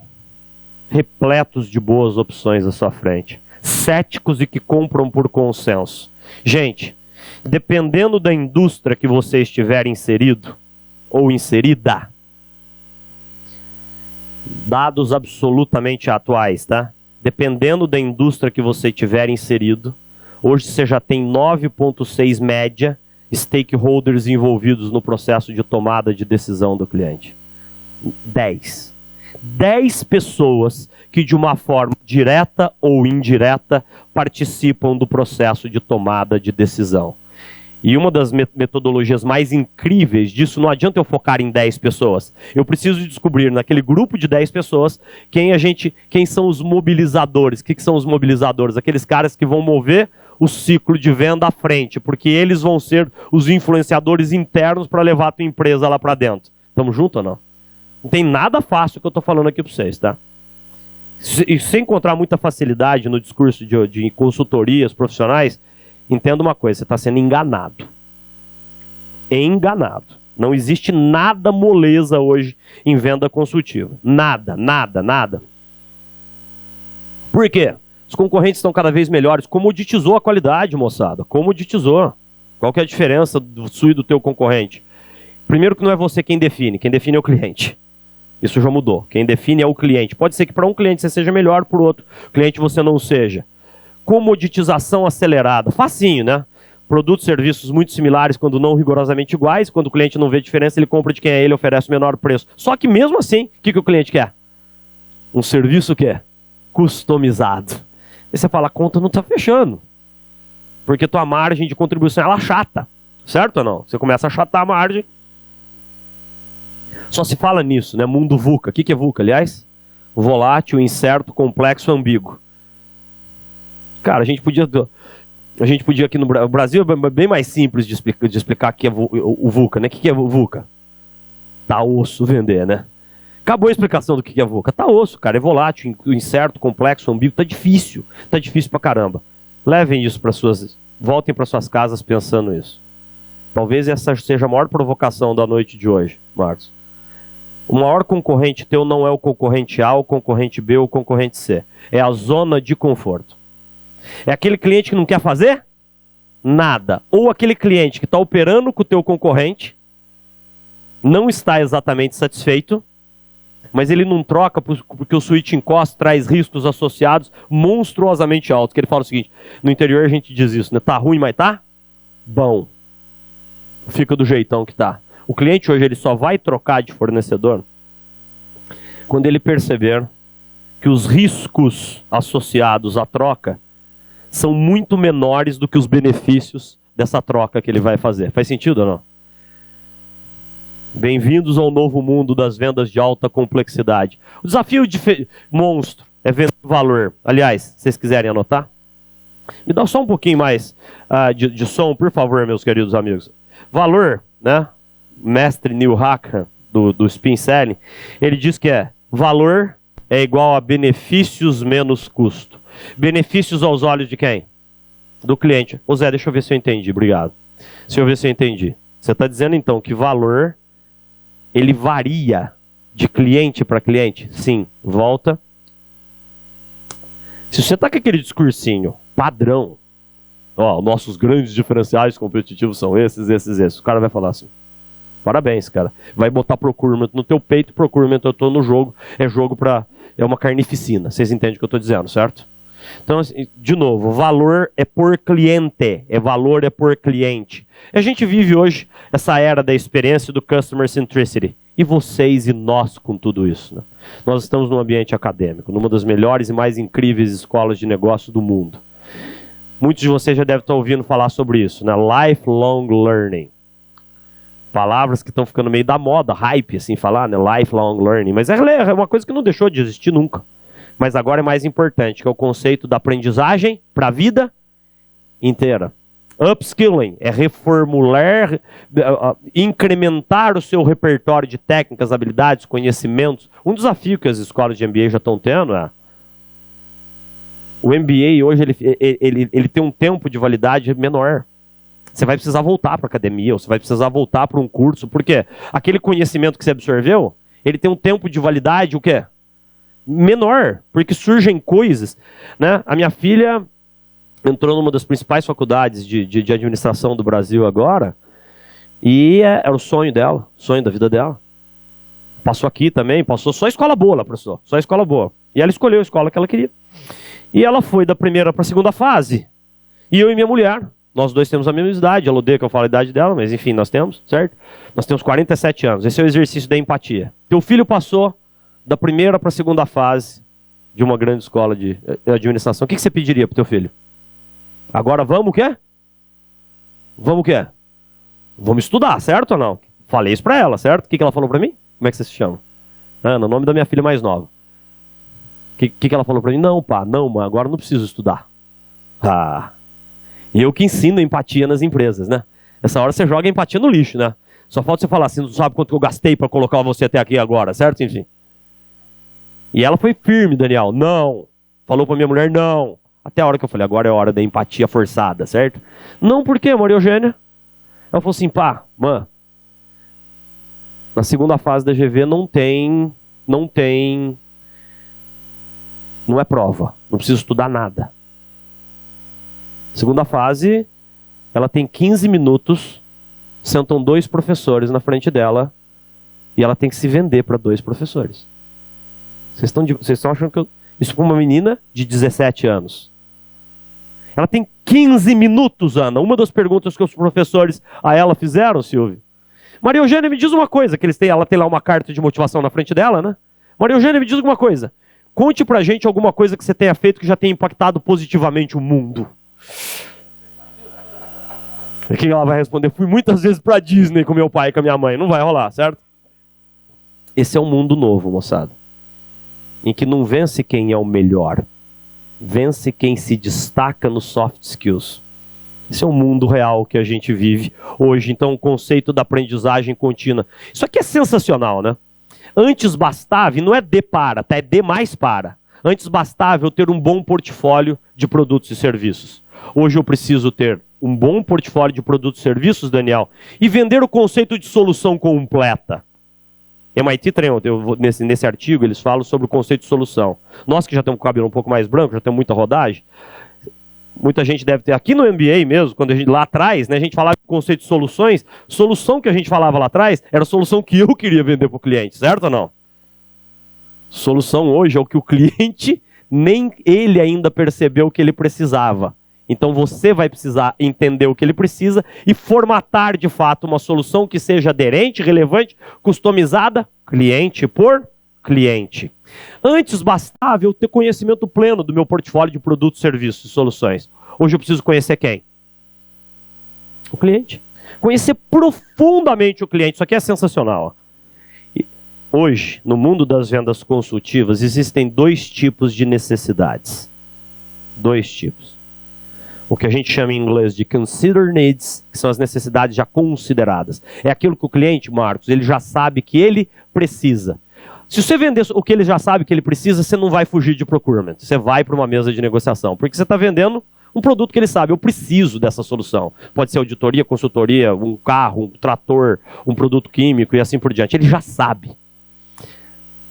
repletos de boas opções à sua frente. Céticos e que compram por consenso. Gente, dependendo da indústria que você estiver inserido ou inserida, dados absolutamente atuais, tá? Dependendo da indústria que você estiver inserido, Hoje você já tem 9,6 média stakeholders envolvidos no processo de tomada de decisão do cliente. 10 pessoas que de uma forma direta ou indireta participam do processo de tomada de decisão. E uma das metodologias mais incríveis disso, não adianta eu focar em 10 pessoas. Eu preciso descobrir naquele grupo de 10 pessoas quem são os mobilizadores. O que são os mobilizadores? Aqueles caras que vão mover o ciclo de venda à frente, porque eles vão ser os influenciadores internos para levar a tua empresa lá para dentro. Estamos juntos ou não? Não tem nada fácil que eu estou falando aqui para vocês, tá? E sem encontrar muita facilidade no discurso de consultorias profissionais, entenda uma coisa, você está sendo enganado. Enganado. Não existe nada moleza hoje em venda consultiva. Nada. Por quê? Os concorrentes estão cada vez melhores. Comoditizou a qualidade, moçada. Comoditizou. Qual que é a diferença do sua e do teu concorrente? Primeiro que não é você quem define é o cliente. Isso já mudou. Quem define é o cliente. Pode ser que para um cliente você seja melhor, para o outro cliente você não seja. Comoditização acelerada. Facinho, né? Produtos e serviços muito similares, quando não rigorosamente iguais. Quando o cliente não vê diferença, ele compra de quem é ele, oferece o menor preço. Só que mesmo assim, o que o cliente quer? Um serviço que é customizado. Aí você fala, a conta não está fechando. Porque tua margem de contribuição ela chata. Certo ou não? Você começa a achatar a margem. Só se fala nisso, né? Mundo VUCA. O que é VUCA, aliás? Volátil, incerto, complexo, ambíguo. Cara, a gente podia aqui no Brasil, é bem mais simples de explicar o que é o VUCA, né? O que é o VUCA? Tá osso vender, né? Acabou a explicação do que é VUCA. Tá osso, cara. É volátil, incerto, complexo, ambíguo. Tá difícil pra caramba. Levem isso voltem para suas casas pensando isso. Talvez essa seja a maior provocação da noite de hoje, Marcos. O maior concorrente teu não é o concorrente A, o concorrente B ou o concorrente C. É a zona de conforto. É aquele cliente que não quer fazer nada. Ou aquele cliente que está operando com o teu concorrente, não está exatamente satisfeito, mas ele não troca porque o switching cost traz riscos associados monstruosamente altos. Que ele fala o seguinte, no interior a gente diz isso, né? Tá ruim, mas tá bom. Fica do jeitão que tá. O cliente hoje ele só vai trocar de fornecedor quando ele perceber que os riscos associados à troca são muito menores do que os benefícios dessa troca que ele vai fazer. Faz sentido ou não? Bem-vindos ao novo mundo das vendas de alta complexidade. O desafio monstro é vender valor. Aliás, se vocês quiserem anotar, me dá só um pouquinho mais de som, por favor, meus queridos amigos. Valor, né? Mestre Neil Hacker, do Spin Selling, ele diz que valor é igual a benefícios menos custo. Benefícios aos olhos de quem? Do cliente. Ô Zé, deixa eu ver se eu entendi, obrigado. Deixa eu ver se eu entendi. Você está dizendo então que valor, ele varia de cliente para cliente? Sim, volta. Se você está com aquele discursinho padrão, ó, nossos grandes diferenciais competitivos são esses. O cara vai falar assim, parabéns, cara. Vai botar procurement no teu peito, procurement eu tô no jogo, é uma carnificina. Vocês entendem o que eu estou dizendo, certo? Então, assim, de novo, valor é por cliente, valor é por cliente. A gente vive hoje essa era da experiência do customer centricity. E vocês e nós com tudo isso, né? Nós estamos num ambiente acadêmico, numa das melhores e mais incríveis escolas de negócio do mundo. Muitos de vocês já devem estar ouvindo falar sobre isso, né? Lifelong learning. Palavras que estão ficando meio da moda, hype, assim, falar, né? Lifelong learning. Mas é uma coisa que não deixou de existir nunca. Mas agora é mais importante, que é o conceito da aprendizagem para a vida inteira. Upskilling é reformular, incrementar o seu repertório de técnicas, habilidades, conhecimentos. Um desafio que as escolas de MBA já estão tendo é o MBA hoje ele tem um tempo de validade menor. Você vai precisar voltar para a academia, ou você vai precisar voltar para um curso. Por quê? Aquele conhecimento que você absorveu, ele tem um tempo de validade, o quê? Menor, porque surgem coisas, né? A minha filha entrou numa das principais faculdades de administração do Brasil agora, e era o sonho dela, o sonho da vida dela. Passou aqui também, passou só escola boa lá, professor, só escola boa. E ela escolheu a escola que ela queria. E ela foi da primeira para a segunda fase. E eu e minha mulher, nós dois temos a mesma idade, ela odeia que eu falo a idade dela, mas enfim, nós temos, certo? Nós temos 47 anos, esse é o exercício da empatia. Teu filho passou da primeira para a segunda fase de uma grande escola de administração. O que você pediria para o teu filho? Agora vamos o quê? Vamos o quê? Vamos estudar, certo ou não? Falei isso para ela, certo? O que ela falou para mim? Como é que você se chama? Ana, o nome da minha filha mais nova. O que ela falou para mim? Não, pá, não, mãe, agora não preciso estudar. Ah, e eu que ensino empatia nas empresas, né? Essa hora você joga empatia no lixo, né? Só falta você falar assim, não sabe quanto que eu gastei para colocar você até aqui agora, certo? Enfim. E ela foi firme, Daniel. Não. Falou para minha mulher, não. Até a hora que eu falei, agora é a hora da empatia forçada, certo? Não, por quê, Maria Eugênia? Ela falou assim, pá, mãe, na segunda fase da GV não é prova, não preciso estudar nada. Segunda fase, ela tem 15 minutos, sentam 2 professores na frente dela e ela tem que se vender para 2 professores. Vocês estão achando que isso para uma menina de 17 anos? Ela tem 15 minutos, Ana. Uma das perguntas que os professores a ela fizeram, Silvio. Maria Eugênia, me diz uma coisa, que ela tem lá uma carta de motivação na frente dela, né? Maria Eugênia, me diz uma coisa. Conte pra gente alguma coisa que você tenha feito que já tenha impactado positivamente o mundo. E quem ela vai responder? Fui muitas vezes pra Disney com meu pai e com a minha mãe. Não vai rolar, certo? Esse é um mundo novo, moçada. Em que não vence quem é o melhor. Vence quem se destaca nos soft skills. Esse é o mundo real que a gente vive hoje. Então, o conceito da aprendizagem contínua. Isso aqui é sensacional, né? Antes bastava, e não é de para, tá? É de mais para. Antes bastava eu ter um bom portfólio de produtos e serviços. Hoje eu preciso ter um bom portfólio de produtos e serviços, Daniel, e vender o conceito de solução completa. MIT nesse artigo, eles falam sobre o conceito de solução. Nós que já temos o cabelo um pouco mais branco, já temos muita rodagem, muita gente deve ter, aqui no MBA mesmo, quando lá atrás, né, a gente falava do conceito de soluções, solução que a gente falava lá atrás era a solução que eu queria vender para o cliente, certo ou não? Solução hoje é o que o cliente, nem ele ainda percebeu que ele precisava. Então você vai precisar entender o que ele precisa e formatar de fato uma solução que seja aderente, relevante, customizada, cliente por cliente. Antes bastava eu ter conhecimento pleno do meu portfólio de produtos, serviços e soluções. Hoje eu preciso conhecer quem? O cliente. Conhecer profundamente o cliente. Isso aqui é sensacional. Hoje, no mundo das vendas consultivas, existem 2 tipos de necessidades. 2 tipos. O que a gente chama em inglês de consider needs, que são as necessidades já consideradas. É aquilo que o cliente, Marcos, ele já sabe que ele precisa. Se você vender o que ele já sabe que ele precisa, você não vai fugir de procurement. Você vai para uma mesa de negociação. Porque você está vendendo um produto que ele sabe. Eu preciso dessa solução. Pode ser auditoria, consultoria, um carro, um trator, um produto químico e assim por diante. Ele já sabe.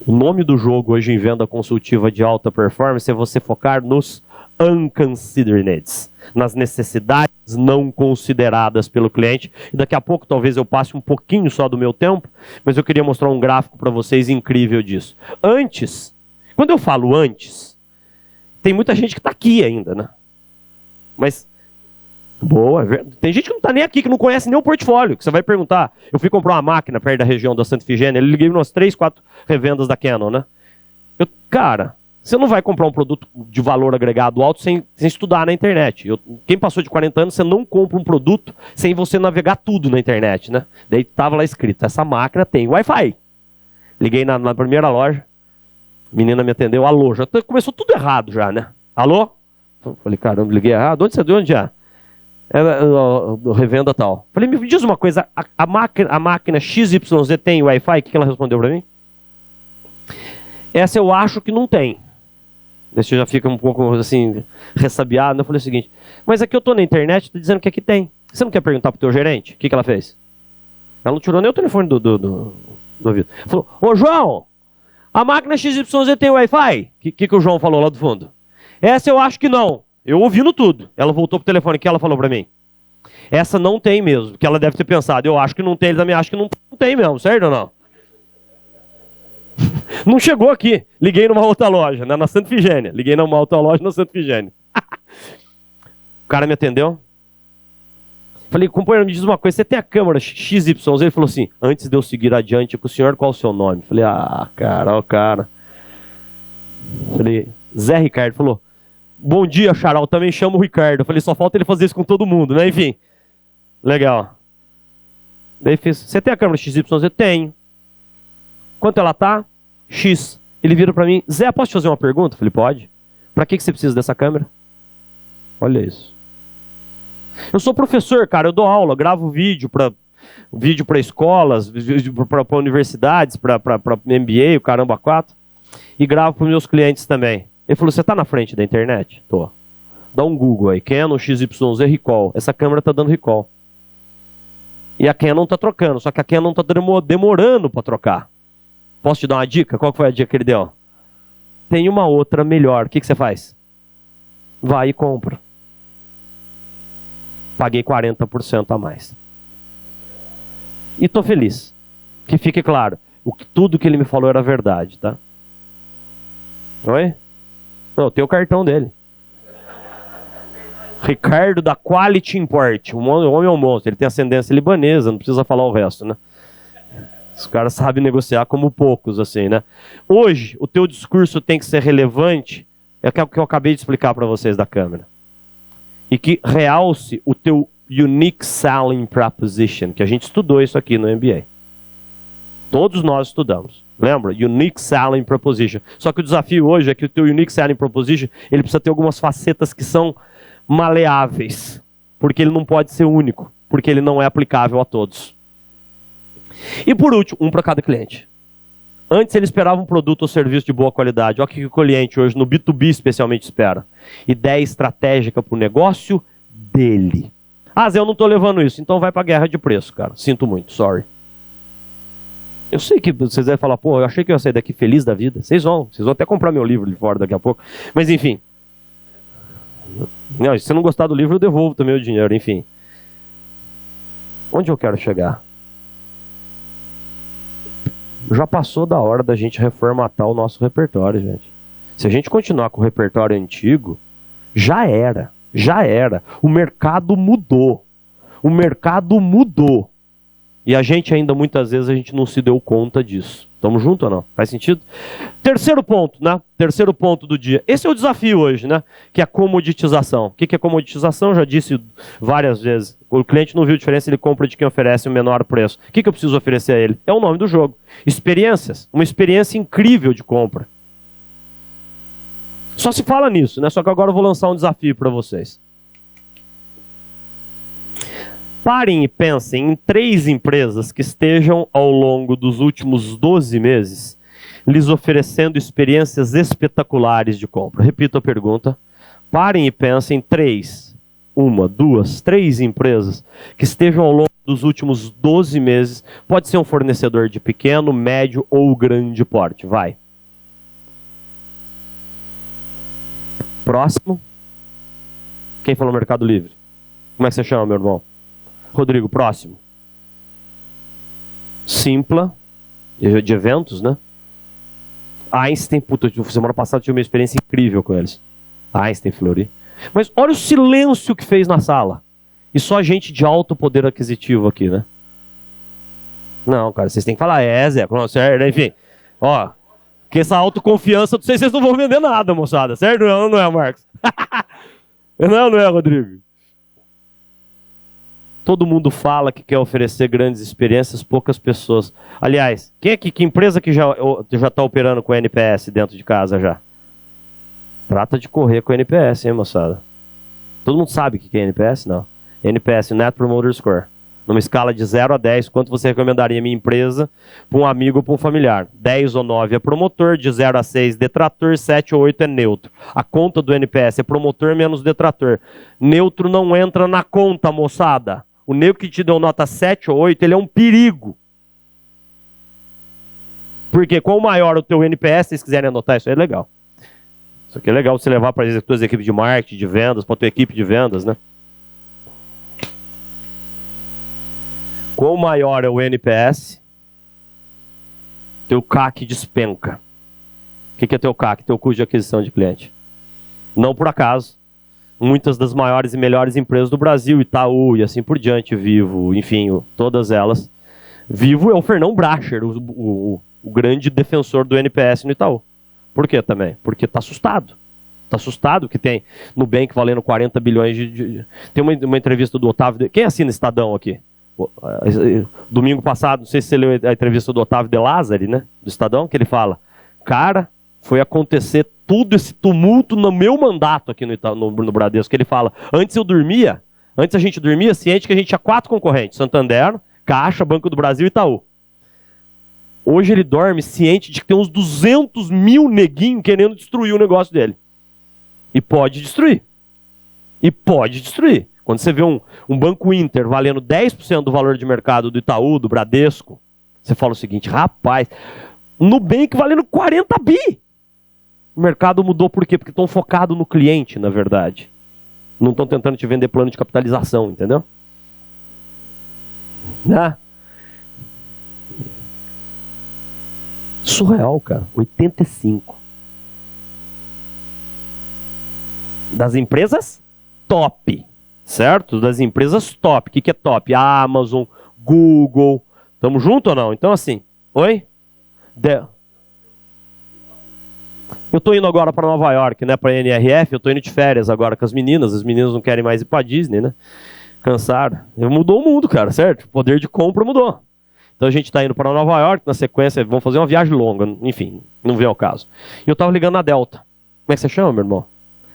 O nome do jogo hoje em venda consultiva de alta performance é você focar nos unconsidered needs, nas necessidades não consideradas pelo cliente. E daqui a pouco talvez eu passe um pouquinho só do meu tempo, mas eu queria mostrar um gráfico para vocês incrível disso. Antes, quando eu falo antes, tem muita gente que está aqui ainda, né? Mas, boa, tem gente que não está nem aqui, que não conhece nem o portfólio, que você vai perguntar. Eu fui comprar uma máquina perto da região da Santa Efigênia, eu liguei umas 3, 4 revendas da Canon, né? Cara, você não vai comprar um produto de valor agregado alto sem estudar na internet. Quem passou de 40 anos, você não compra um produto sem você navegar tudo na internet, né? Daí estava lá escrito, essa máquina tem Wi-Fi. Liguei na primeira loja, a menina me atendeu, alô, já começou tudo errado já, né? Alô? Falei, caramba, liguei errado, onde você deu, onde é? Revenda tal. Falei, me diz uma coisa, a máquina XYZ tem Wi-Fi? O que ela respondeu para mim? Essa eu acho que não tem. Você já fica um pouco assim, ressabiado. Eu falei o seguinte, mas aqui eu tô na internet, está dizendo que aqui tem. Você não quer perguntar pro teu gerente? O que ela fez? Ela não tirou nem o telefone do ouvido. Falou, ô João, a máquina XYZ tem Wi-Fi? O que o João falou lá do fundo? Essa eu acho que não. Eu ouvindo tudo. Ela voltou pro telefone, o que ela falou para mim? Essa não tem mesmo, porque ela deve ter pensado, eu acho que não tem, ele também acha que não tem mesmo, certo ou não? Não chegou aqui. Liguei numa outra loja, né, na Santa Efigênia. Liguei numa outra loja na Santa Efigênia. O cara me atendeu. Falei, companheiro, me diz uma coisa, você tem a câmera XYZ? Ele falou assim, antes de eu seguir adiante com o senhor, qual o seu nome? Falei, cara, ó, cara. Falei, Zé Ricardo. Falou, bom dia, Charal, também chamo o Ricardo. Falei, só falta ele fazer isso com todo mundo, né? Enfim, legal. Daí fez, você tem a câmera XYZ? Tenho. Quanto ela tá? X. Ele vira pra mim, Zé, posso te fazer uma pergunta? Falei, pode. Pra que você precisa dessa câmera? Olha isso. Eu sou professor, cara, eu dou aula, gravo vídeo para escolas, para universidades, para MBA, o caramba 4, e gravo para meus clientes também. Ele falou, você tá na frente da internet? Tô. Dá um Google aí, Canon XYZ Recall. Essa câmera tá dando recall. E a Canon tá trocando, só que a Canon tá demorando para trocar. Posso te dar uma dica? Qual foi a dica que ele deu? Tem uma outra melhor. O que você faz? Vai e compra. Paguei 40% a mais. E tô feliz. Que fique claro, tudo que ele me falou era verdade, tá? Oi? Não, eu tenho o cartão dele. Ricardo da Quality Import. O homem é um monstro. Ele tem ascendência libanesa, não precisa falar o resto, né? Os caras sabem negociar como poucos, assim, né? Hoje, o teu discurso tem que ser relevante. É o que eu acabei de explicar para vocês da câmera. E que realce o teu unique selling proposition, que a gente estudou isso aqui no MBA. Todos nós estudamos. Lembra? Unique selling proposition. Só que o desafio hoje é que o teu unique selling proposition, ele precisa ter algumas facetas que são maleáveis, porque ele não pode ser único, porque ele não é aplicável a todos. E por último, um para cada cliente. Antes ele esperava um produto ou serviço de boa qualidade. Olha o que o cliente hoje, no B2B especialmente, espera. Ideia estratégica para o negócio dele. Ah, Zé, eu não estou levando isso. Então vai para a guerra de preço, cara. Sinto muito, sorry. Eu sei que vocês devem falar, pô, eu achei que eu ia sair daqui feliz da vida. Vocês vão até comprar meu livro de fora daqui a pouco. Mas enfim. Não, se você não gostar do livro, eu devolvo também o dinheiro, enfim. Onde eu quero chegar? Já passou da hora da gente reformatar o nosso repertório, gente. Se a gente continuar com o repertório antigo, já era. O mercado mudou. E a gente ainda, muitas vezes, a gente não se deu conta disso. Estamos juntos ou não? Faz sentido? Terceiro ponto, né? Terceiro ponto do dia. Esse é o desafio hoje, né? Que é a comoditização. O que é comoditização? Já disse várias vezes. O cliente não viu diferença, ele compra de quem oferece o menor preço. O que eu preciso oferecer a ele? É o nome do jogo. Experiências. Uma experiência incrível de compra. Só se fala nisso, né? Só que agora eu vou lançar um desafio para vocês. Parem e pensem em 3 empresas que estejam ao longo dos últimos 12 meses lhes oferecendo experiências espetaculares de compra. Repito a pergunta. Parem e pensem em 3, 1, 2, 3 empresas que estejam ao longo dos últimos 12 meses. Pode ser um fornecedor de pequeno, médio ou grande porte. Vai. Próximo. Quem falou Mercado Livre? Como é que você chama, meu irmão? Rodrigo, próximo. Simpla, de eventos, né? Einstein, puta, semana passada tive uma experiência incrível com eles. Einstein, Fleury. Mas olha o silêncio que fez na sala. E só gente de alto poder aquisitivo aqui, né? Não, cara, vocês têm que falar, Zé, certo, enfim. Ó, que essa autoconfiança, não sei se vocês não vão vender nada, moçada, certo? Não é, Marcos? Não é, Rodrigo? Todo mundo fala que quer oferecer grandes experiências, poucas pessoas. Aliás, que empresa que já está operando com NPS dentro de casa já? Trata de correr com NPS, hein, moçada? Todo mundo sabe o que é NPS? Não. NPS, Net Promoter Score. Numa escala de 0 a 10, quanto você recomendaria a minha empresa para um amigo ou para um familiar? 10 ou 9 é promotor, de 0 a 6 detrator, 7 ou 8 é neutro. A conta do NPS é promotor menos detrator. Neutro não entra na conta, moçada. O nego que te deu nota 7 ou 8, ele é um perigo. Porque quanto maior o teu NPS, se vocês quiserem anotar isso aí, é legal. Isso aqui é legal você levar para as tuas equipes de marketing, de vendas, para a tua equipe de vendas, né? Quanto maior é o NPS, teu CAC despenca. O que é teu CAC? Teu custo de aquisição de cliente. Não por acaso, muitas das maiores e melhores empresas do Brasil, Itaú e assim por diante, Vivo, enfim, todas elas. Vivo é o Fernão Bracher, o grande defensor do NPS no Itaú. Por quê também? Porque está assustado. Está assustado que tem Nubank valendo 40 bilhões de... Tem uma entrevista do Otávio... Quem assina Estadão aqui? Domingo passado, não sei se você leu a entrevista do Otávio De Lázari, né? Do Estadão, que ele fala, cara, foi acontecer tudo esse tumulto no meu mandato aqui no Bradesco. Que ele fala, antes a gente dormia ciente que a gente tinha 4 concorrentes, Santander, Caixa, Banco do Brasil e Itaú. Hoje ele dorme ciente de que tem uns 200 mil neguinhos querendo destruir o negócio dele. E pode destruir. Quando você vê um Banco Inter valendo 10% do valor de mercado do Itaú, do Bradesco, você fala o seguinte, rapaz, Nubank valendo 40 bi. O mercado mudou por quê? Porque estão focados no cliente, na verdade. Não estão tentando te vender plano de capitalização, entendeu? Né? Surreal, cara. 85. Das empresas top, certo? Das empresas top. O que é top? Amazon, Google. Tamo junto ou não? Então assim, oi? Eu tô indo agora para Nova York, né? Para NRF. Eu tô indo de férias agora com as meninas não querem mais ir para Disney, né? Cansaram. Mudou o mundo, cara, certo? O poder de compra mudou. Então a gente tá indo para Nova York, na sequência vamos fazer uma viagem longa, enfim, não vem ao caso. E eu tava ligando na Delta. Como é que você chama, meu irmão?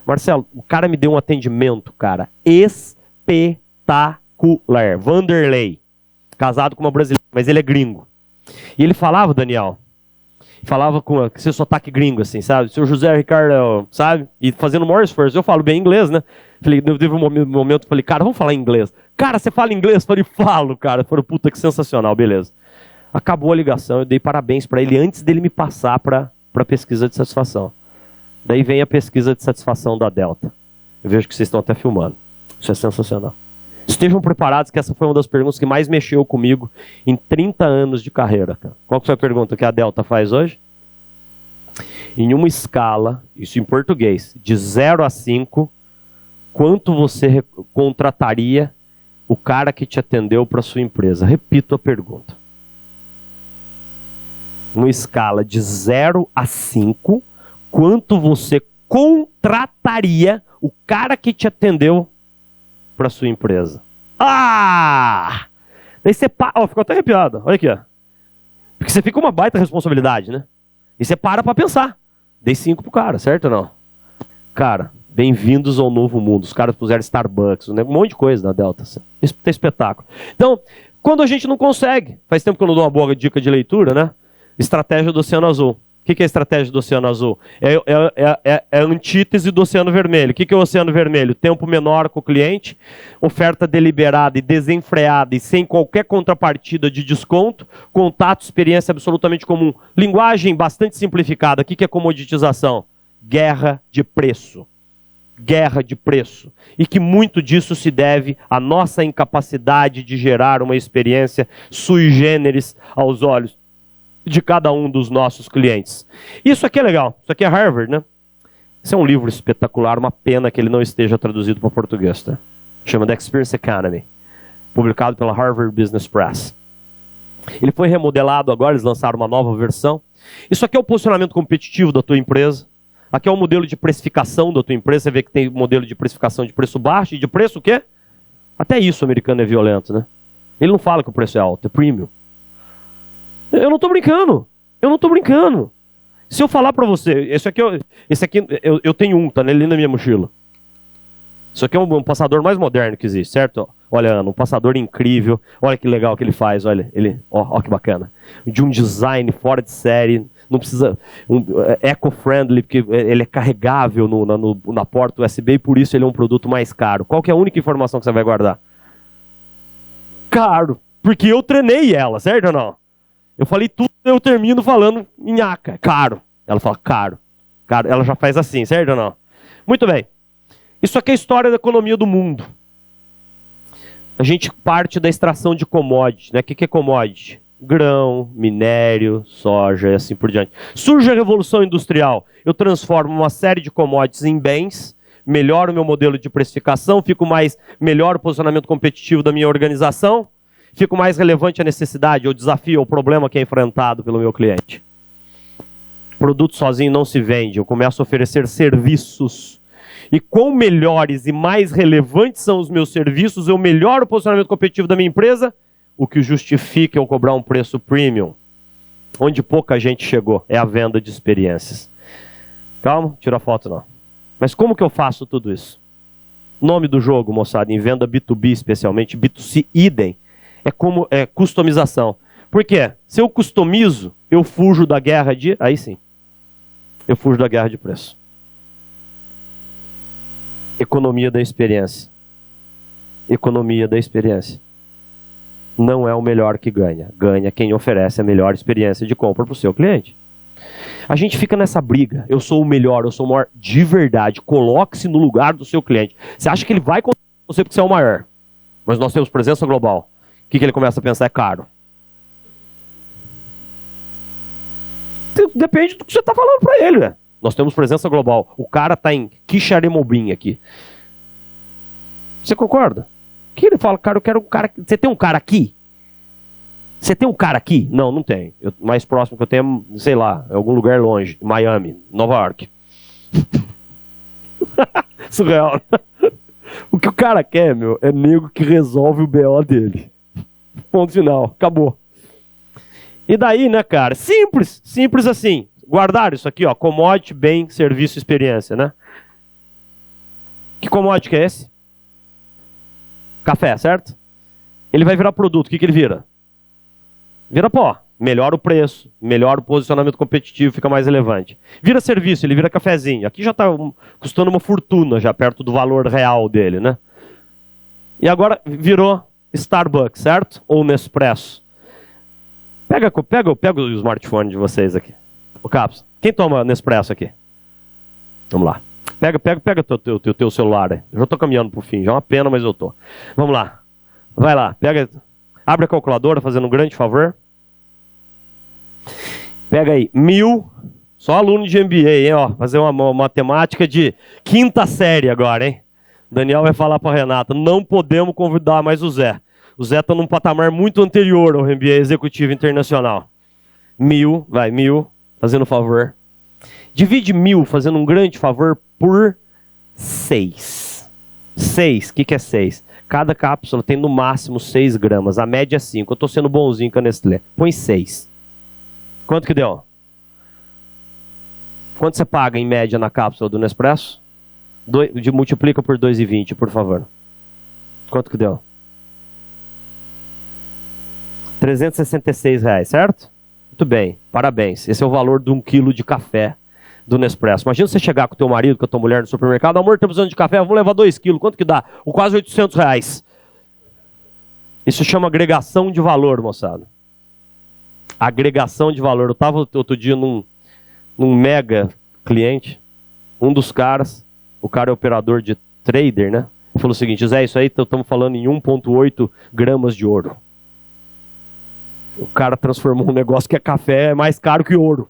Marcelo, o cara me deu um atendimento, cara, espetacular. Vanderlei, casado com uma brasileira, mas ele é gringo. E ele falava, Daniel, falava com esse sotaque gringo, assim, sabe? Seu José Ricardo, sabe? E fazendo o maior esforço. Eu falo bem inglês, né? Falei, teve um momento, falei, cara, vamos falar inglês. Cara, você fala inglês? Falei, falo, cara. Falei, puta, que sensacional, beleza. Acabou a ligação, eu dei parabéns para ele antes dele me passar para pesquisa de satisfação. Daí vem a pesquisa de satisfação da Delta. Eu vejo que vocês estão até filmando. Isso é sensacional. Estejam preparados que essa foi uma das perguntas que mais mexeu comigo em 30 anos de carreira. Cara. Qual que foi a pergunta que a Delta faz hoje? Em uma escala, isso em português, de 0 a 5, quanto você contrataria o cara que te atendeu para sua empresa? Repito a pergunta. Numa escala de 0 a 5, quanto você contrataria o cara que te atendeu para sua empresa? Ah! Daí você para, ficou até arrepiado. Olha aqui, ó. Porque você fica com uma baita responsabilidade, né? E você para pensar. Dei 5 pro cara, certo ou não? Cara, bem-vindos ao novo mundo. Os caras puseram Starbucks, um monte de coisa na Delta. Isso é espetáculo. Então, quando a gente não consegue, faz tempo que eu não dou uma boa dica de leitura, né? Estratégia do Oceano Azul. O que é a estratégia do Oceano Azul? É a antítese do Oceano Vermelho. O que é o Oceano Vermelho? Tempo menor com o cliente, oferta deliberada e desenfreada e sem qualquer contrapartida de desconto, contato, experiência absolutamente comum. Linguagem bastante simplificada. O que é comoditização? Guerra de preço. Guerra de preço. E que muito disso se deve à nossa incapacidade de gerar uma experiência sui generis aos olhos de cada um dos nossos clientes. Isso aqui é legal. Isso aqui é Harvard, né? Esse é um livro espetacular, uma pena que ele não esteja traduzido para português, tá? Chama The Experience Economy, publicado pela Harvard Business Press. Ele foi remodelado agora, eles lançaram uma nova versão. Isso aqui é o posicionamento competitivo da tua empresa. Aqui é o modelo de precificação da tua empresa. Você vê que tem modelo de precificação de preço baixo e de preço o quê? Até isso o americano é violento, né? Ele não fala que o preço é alto, é premium. Eu não tô brincando. Se eu falar para você, esse aqui eu tenho um, tá ali na minha mochila. Isso aqui é um passador mais moderno que existe, certo? Olha, Ana, um passador incrível. Olha que legal que ele faz, olha, ó que bacana. De um design fora de série, não precisa, eco-friendly, porque ele é carregável na porta USB e por isso ele é um produto mais caro. Qual que é a única informação que você vai guardar? Caro, porque eu treinei ela, certo ou não? Eu falei tudo, eu termino falando nhaca, caro. Ela fala caro. Ela já faz assim, certo ou não? Muito bem. Isso aqui é a história da economia do mundo. A gente parte da extração de commodity, né? O que é commodity? Grão, minério, soja e assim por diante. Surge a Revolução Industrial. Eu transformo uma série de commodities em bens, melhoro o meu modelo de precificação, fico melhor o posicionamento competitivo da minha organização, fico mais relevante à necessidade, ao desafio, ao problema que é enfrentado pelo meu cliente. Produto sozinho não se vende, eu começo a oferecer serviços. E quão melhores e mais relevantes são os meus serviços, eu melhoro o posicionamento competitivo da minha empresa, o que justifica eu cobrar um preço premium. Onde pouca gente chegou, é a venda de experiências. Calma, tira a foto não. Mas como que eu faço tudo isso? Nome do jogo, moçada, em venda B2B especialmente, B2C idem, é customização. Por quê? Se eu customizo, eu fujo da guerra de... Aí sim, eu fujo da guerra de preço. Economia da experiência. Economia da experiência. Não é o melhor que ganha. Ganha quem oferece a melhor experiência de compra para o seu cliente. A gente fica nessa briga. Eu sou o melhor, eu sou o maior. De verdade, coloque-se no lugar do seu cliente. Você acha que ele vai comprar com você porque você é o maior. Mas nós temos presença global. O que ele começa a pensar? É caro. Depende do que você está falando para ele, né? Nós temos presença global. O cara está em Quixaramobim aqui. Você concorda? O que ele fala? Cara, eu quero um cara... Você tem um cara aqui? Você tem um cara aqui? Não, não tem. O mais próximo que eu tenho é, sei lá, em algum lugar longe. Miami, Nova York. Surreal. O que o cara quer, meu, é nego que resolve o BO dele. Ponto final. Acabou. E daí, né, cara? Simples. Simples assim. Guardaram isso aqui, ó. Commodity, bem, serviço, experiência, né? Que commodity que é esse? Café, certo? Ele vai virar produto. O que ele vira? Vira pó. Melhora o preço, melhora o posicionamento competitivo, fica mais relevante. Vira serviço, ele vira cafezinho. Aqui já está custando uma fortuna, já perto do valor real dele, né? E agora virou Starbucks, certo? Ou Nespresso. Pega o smartphone de vocês aqui. O Caps, quem toma Nespresso aqui? Vamos lá. Pega o teu celular aí. Eu já estou caminhando para o fim, já é uma pena, mas eu estou. Vamos lá. Vai lá, abre a calculadora, fazendo um grande favor. Pega aí, 1000, só aluno de MBA, hein, ó, fazer uma matemática de quinta série agora, hein. Daniel vai falar para a Renata, não podemos convidar mais o Zé. O Zé está num patamar muito anterior ao MBA Executivo Internacional. 1000, fazendo favor. Divide 1000, fazendo um grande favor, por 6. 6, o que é 6? Cada cápsula tem no máximo 6 gramas, a média é 5. Eu estou sendo bonzinho com a Nestlé. Põe 6. Quanto que deu? Quanto você paga em média na cápsula do Nespresso? Multiplica por 2,20, por favor. Quanto que deu? R$366, certo? Muito bem, parabéns. Esse é o valor de 1 quilo de café do Nespresso. Imagina você chegar com o teu marido, com a tua mulher no supermercado, amor, estou precisando de café, vamos levar 2 quilos. Quanto que dá? Quase R$800. Isso chama agregação de valor, moçada. Agregação de valor. Eu estava outro dia num mega cliente, um dos caras, o cara é operador de trader, né? Ele falou o seguinte, Zé, isso aí estamos falando em 1,8 gramas de ouro. O cara transformou um negócio que é café, é mais caro que ouro.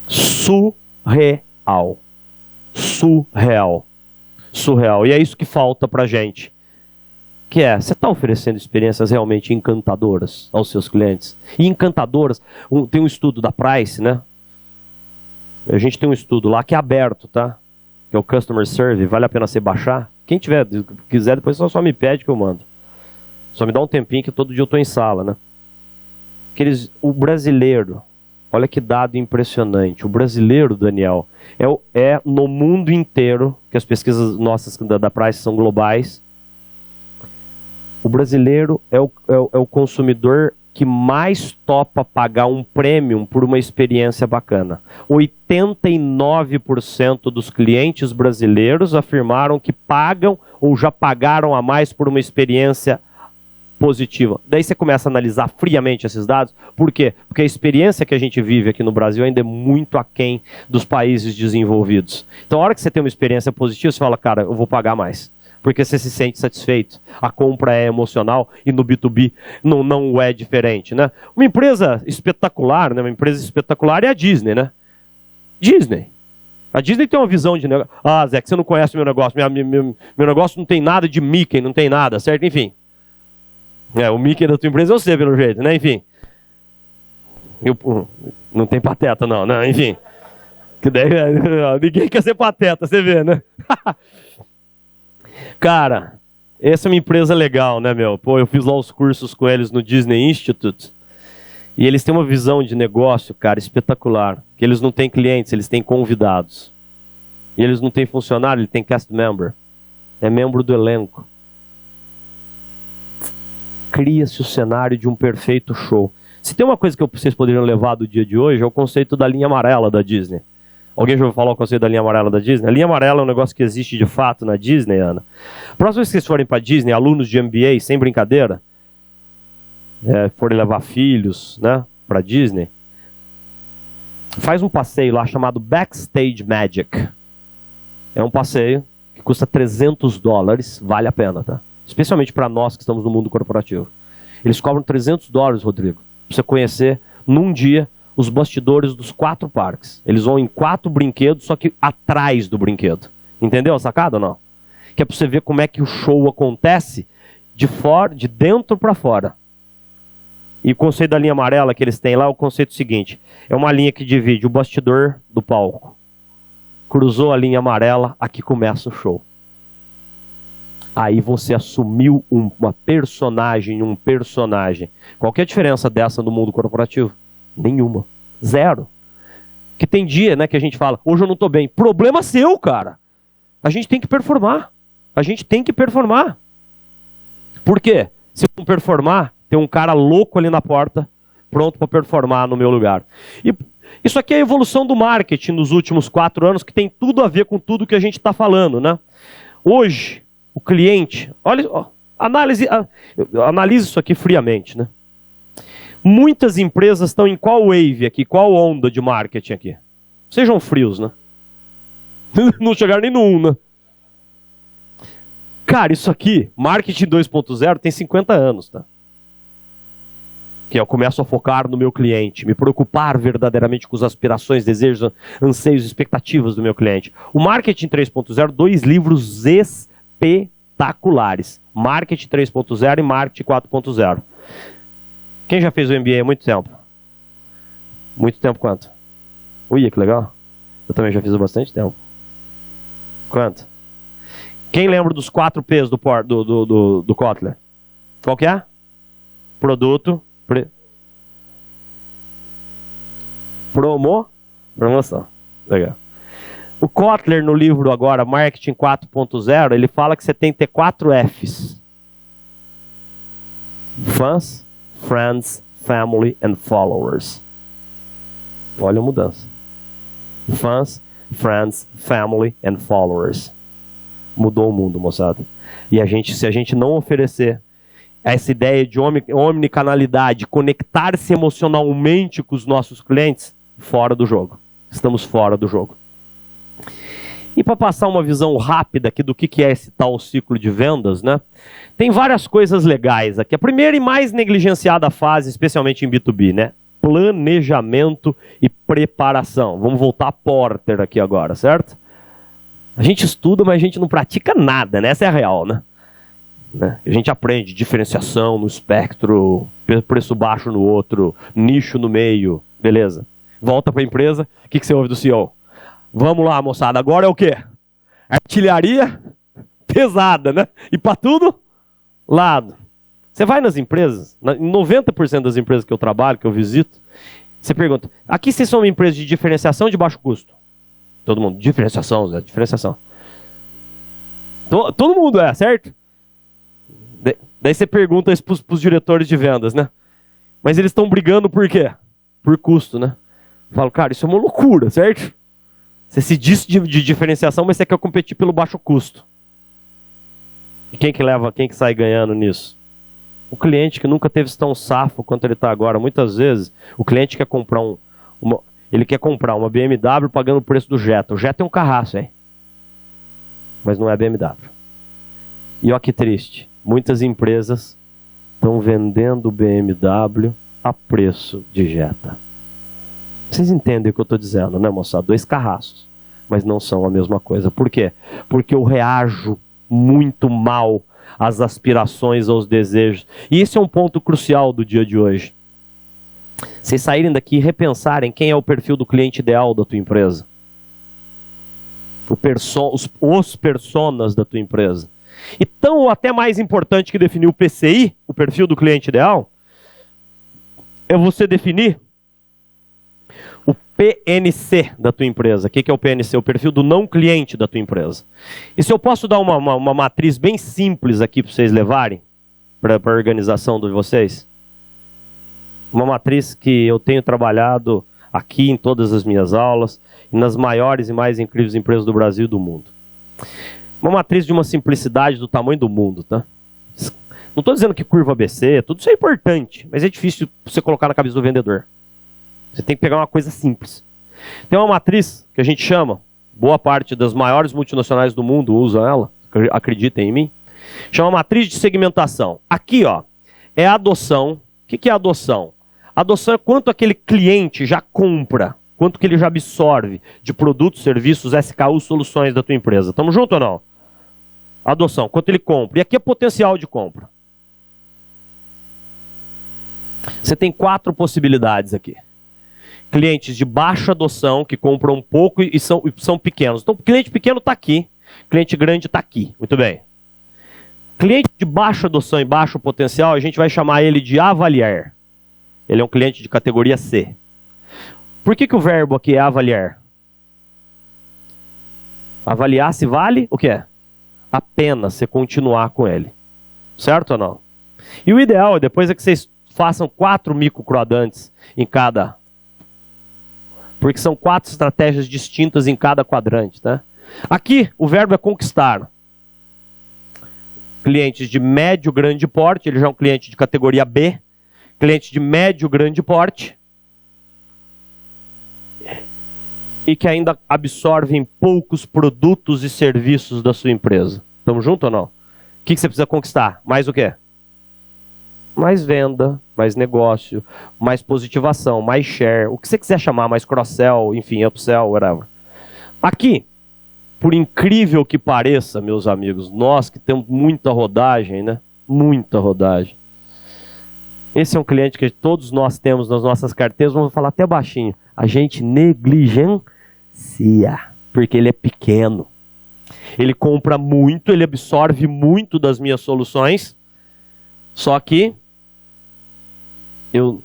Surreal. Surreal. Surreal. E é isso que falta pra gente. Que é, você está oferecendo experiências realmente encantadoras aos seus clientes? E encantadoras, tem um estudo da Price, né? A gente tem um estudo lá que é aberto, tá? Que é o Customer Survey, vale a pena você baixar. Quem quiser, depois só me pede que eu mando. Só me dá um tempinho que todo dia eu estou em sala, né? O brasileiro, olha que dado impressionante. O brasileiro, Daniel, é no mundo inteiro, que as pesquisas nossas da Price são globais, o brasileiro é o consumidor que mais topa pagar um premium por uma experiência bacana. 89% dos clientes brasileiros afirmaram que pagam ou já pagaram a mais por uma experiência positiva. Daí você começa a analisar friamente esses dados. Por quê? Porque a experiência que a gente vive aqui no Brasil ainda é muito aquém dos países desenvolvidos. Então, a hora que você tem uma experiência positiva, você fala, cara, eu vou pagar mais. Porque você se sente satisfeito. A compra é emocional e no B2B não é diferente, né? Uma empresa espetacular, né? Uma empresa espetacular é a Disney, né? Disney. A Disney tem uma visão de negócio. Ah, Zé, que você não conhece meu negócio. Meu negócio não tem nada de Mickey, não tem nada, certo? Enfim. O Mickey da tua empresa eu sei, pelo jeito, né? Enfim. Não tem pateta, não, né? Enfim. Que daí, ninguém quer ser pateta, você vê, né? Cara, essa é uma empresa legal, né, meu? Pô, eu fiz lá os cursos com eles no Disney Institute. E eles têm uma visão de negócio, cara, espetacular. Que eles não têm clientes, eles têm convidados. E eles não têm funcionário, eles têm cast member. É membro do elenco. Cria-se o cenário de um perfeito show. Se tem uma coisa que vocês poderiam levar do dia de hoje, é o conceito da linha amarela da Disney. Alguém já ouviu falar o conceito da linha amarela da Disney? A linha amarela é um negócio que existe de fato na Disney, Ana. Próxima vez que vocês forem para Disney, alunos de MBA, sem brincadeira, forem levar filhos, né, para Disney, faz um passeio lá chamado Backstage Magic. É um passeio que custa $300, vale a pena, tá? Especialmente para nós que estamos no mundo corporativo. Eles cobram $300, Rodrigo, para você conhecer num dia os bastidores dos 4 parques. Eles vão em 4 brinquedos, só que atrás do brinquedo. Entendeu a sacada ou não? Que é para você ver como é que o show acontece de dentro para fora. E o conceito da linha amarela que eles têm lá é o conceito seguinte. É uma linha que divide o bastidor do palco. Cruzou a linha amarela, aqui começa o show. Aí você assumiu uma personagem, um personagem. Qual que é a diferença dessa no mundo corporativo? Nenhuma. Zero. Que tem dia, né, que a gente fala, hoje eu não estou bem. Problema seu, cara. A gente tem que performar. A gente tem que performar. Por quê? Se eu não performar, tem um cara louco ali na porta, pronto para performar no meu lugar. E isso aqui é a evolução do marketing nos últimos 4 anos, que tem tudo a ver com tudo que a gente está falando, né? Hoje, o cliente, olha, analise isso aqui friamente, né? Muitas empresas estão em qual wave aqui, qual onda de marketing aqui? Sejam frios, né? Não chegaram nem no 1, né? Cara, isso aqui, marketing 2.0, tem 50 anos, tá? Que eu começo a focar no meu cliente, me preocupar verdadeiramente com as aspirações, desejos, anseios, expectativas do meu cliente. O Marketing 3.0, 2 livros espetaculares. Marketing 3.0 e Marketing 4.0. Quem já fez o MBA há muito tempo? Muito tempo quanto? Ui, que legal. Eu também já fiz há bastante tempo. Quanto? Quem lembra dos 4 P's do Kotler? Qual que é? Produto... Promoção. Legal. O Kotler, no livro agora, Marketing 4.0, ele fala que você tem que ter 4 Fs. Fans, Friends, Family and Followers. Olha a mudança. Fans, Friends, Family and Followers. Mudou o mundo, moçada. E se a gente não oferecer essa ideia de omnicanalidade, conectar-se emocionalmente com os nossos clientes, fora do jogo. Estamos fora do jogo. E para passar uma visão rápida aqui do que é esse tal ciclo de vendas, né? Tem várias coisas legais aqui. A primeira e mais negligenciada fase, especialmente em B2B, né? Planejamento e preparação. Vamos voltar a Porter aqui agora, certo? A gente estuda, mas a gente não pratica nada, né? Essa é a real, né? A gente aprende diferenciação no espectro, preço baixo no outro, nicho no meio, beleza. Volta para a empresa, o que você ouve do CEO? Vamos lá, moçada, agora é o quê? Artilharia pesada, né? E para tudo, lado. Você vai nas empresas, em 90% das empresas que eu trabalho, que eu visito, você pergunta, aqui vocês são uma empresa de diferenciação ou de baixo custo? Todo mundo, diferenciação, Zé, diferenciação. Todo mundo certo? Daí você pergunta isso para os diretores de vendas, né? Mas eles estão brigando por quê? Por custo, né? Eu falo, cara, isso é uma loucura, certo? Você se diz de diferenciação, mas você quer competir pelo baixo custo. E quem que sai ganhando nisso? O cliente que nunca teve tão safo quanto ele está agora. Muitas vezes, o cliente quer comprar ele quer comprar uma BMW pagando o preço do Jetta. O Jetta é um carraço, hein? Mas não é BMW. E olha que triste. Muitas empresas estão vendendo BMW a preço de Jetta. Vocês entendem o que eu estou dizendo, né, moçada? 2 carraços. mas não são a mesma coisa. Por quê? Porque eu reajo muito mal às aspirações, aos desejos. E esse é um ponto crucial do dia de hoje. Vocês saírem daqui e repensarem quem é o perfil do cliente ideal da tua empresa. Os personas da tua empresa. E tão ou até mais importante que definir o PCI, o perfil do cliente ideal, é você definir o PNC da tua empresa. O que é o PNC? O perfil do não cliente da tua empresa. E se eu posso dar uma matriz bem simples aqui para vocês levarem, para a organização de vocês. Uma matriz que eu tenho trabalhado aqui em todas as minhas aulas, e nas maiores e mais incríveis empresas do Brasil e do mundo. Uma matriz de uma simplicidade do tamanho do mundo, tá? Não estou dizendo que curva ABC, tudo isso é importante, mas é difícil você colocar na cabeça do vendedor. Você tem que pegar uma coisa simples. Tem uma matriz que a gente chama, boa parte das maiores multinacionais do mundo usa ela, acreditem em mim, chama matriz de segmentação. Aqui, ó, é a adoção. O que é a adoção? A adoção é quanto aquele cliente já compra, quanto que ele já absorve de produtos, serviços, SKU, soluções da tua empresa. Estamos juntos ou não? Adoção, quanto ele compra. E aqui é potencial de compra. Você tem 4 possibilidades aqui. Clientes de baixa adoção, que compram pouco e são pequenos. Então, cliente pequeno está aqui, cliente grande está aqui. Muito bem. Cliente de baixa adoção e baixo potencial, a gente vai chamar ele de avaliar. Ele é um cliente de categoria C. Por que o verbo aqui é avaliar? Avaliar se vale o quê? Apenas você continuar com ele. Certo ou não? E o ideal é depois é que vocês façam 4 micro-quadrantes em cada. Porque são 4 estratégias distintas em cada quadrante, tá? Aqui o verbo é conquistar. Clientes de médio, grande porte, ele já é um cliente de categoria B. Cliente de médio, grande porte. E que ainda absorvem poucos produtos e serviços da sua empresa. Estamos juntos ou não? O que você precisa conquistar? Mais o quê? Mais venda, mais negócio, mais positivação, mais share. O que você quiser chamar, mais cross-sell, enfim, upsell, whatever. Aqui, por incrível que pareça, meus amigos, nós que temos muita rodagem, né? Muita rodagem. Esse é um cliente que todos nós temos nas nossas carteiras, vamos falar até baixinho. A gente negligencia, porque ele é pequeno. Ele compra muito, ele absorve muito das minhas soluções, só que eu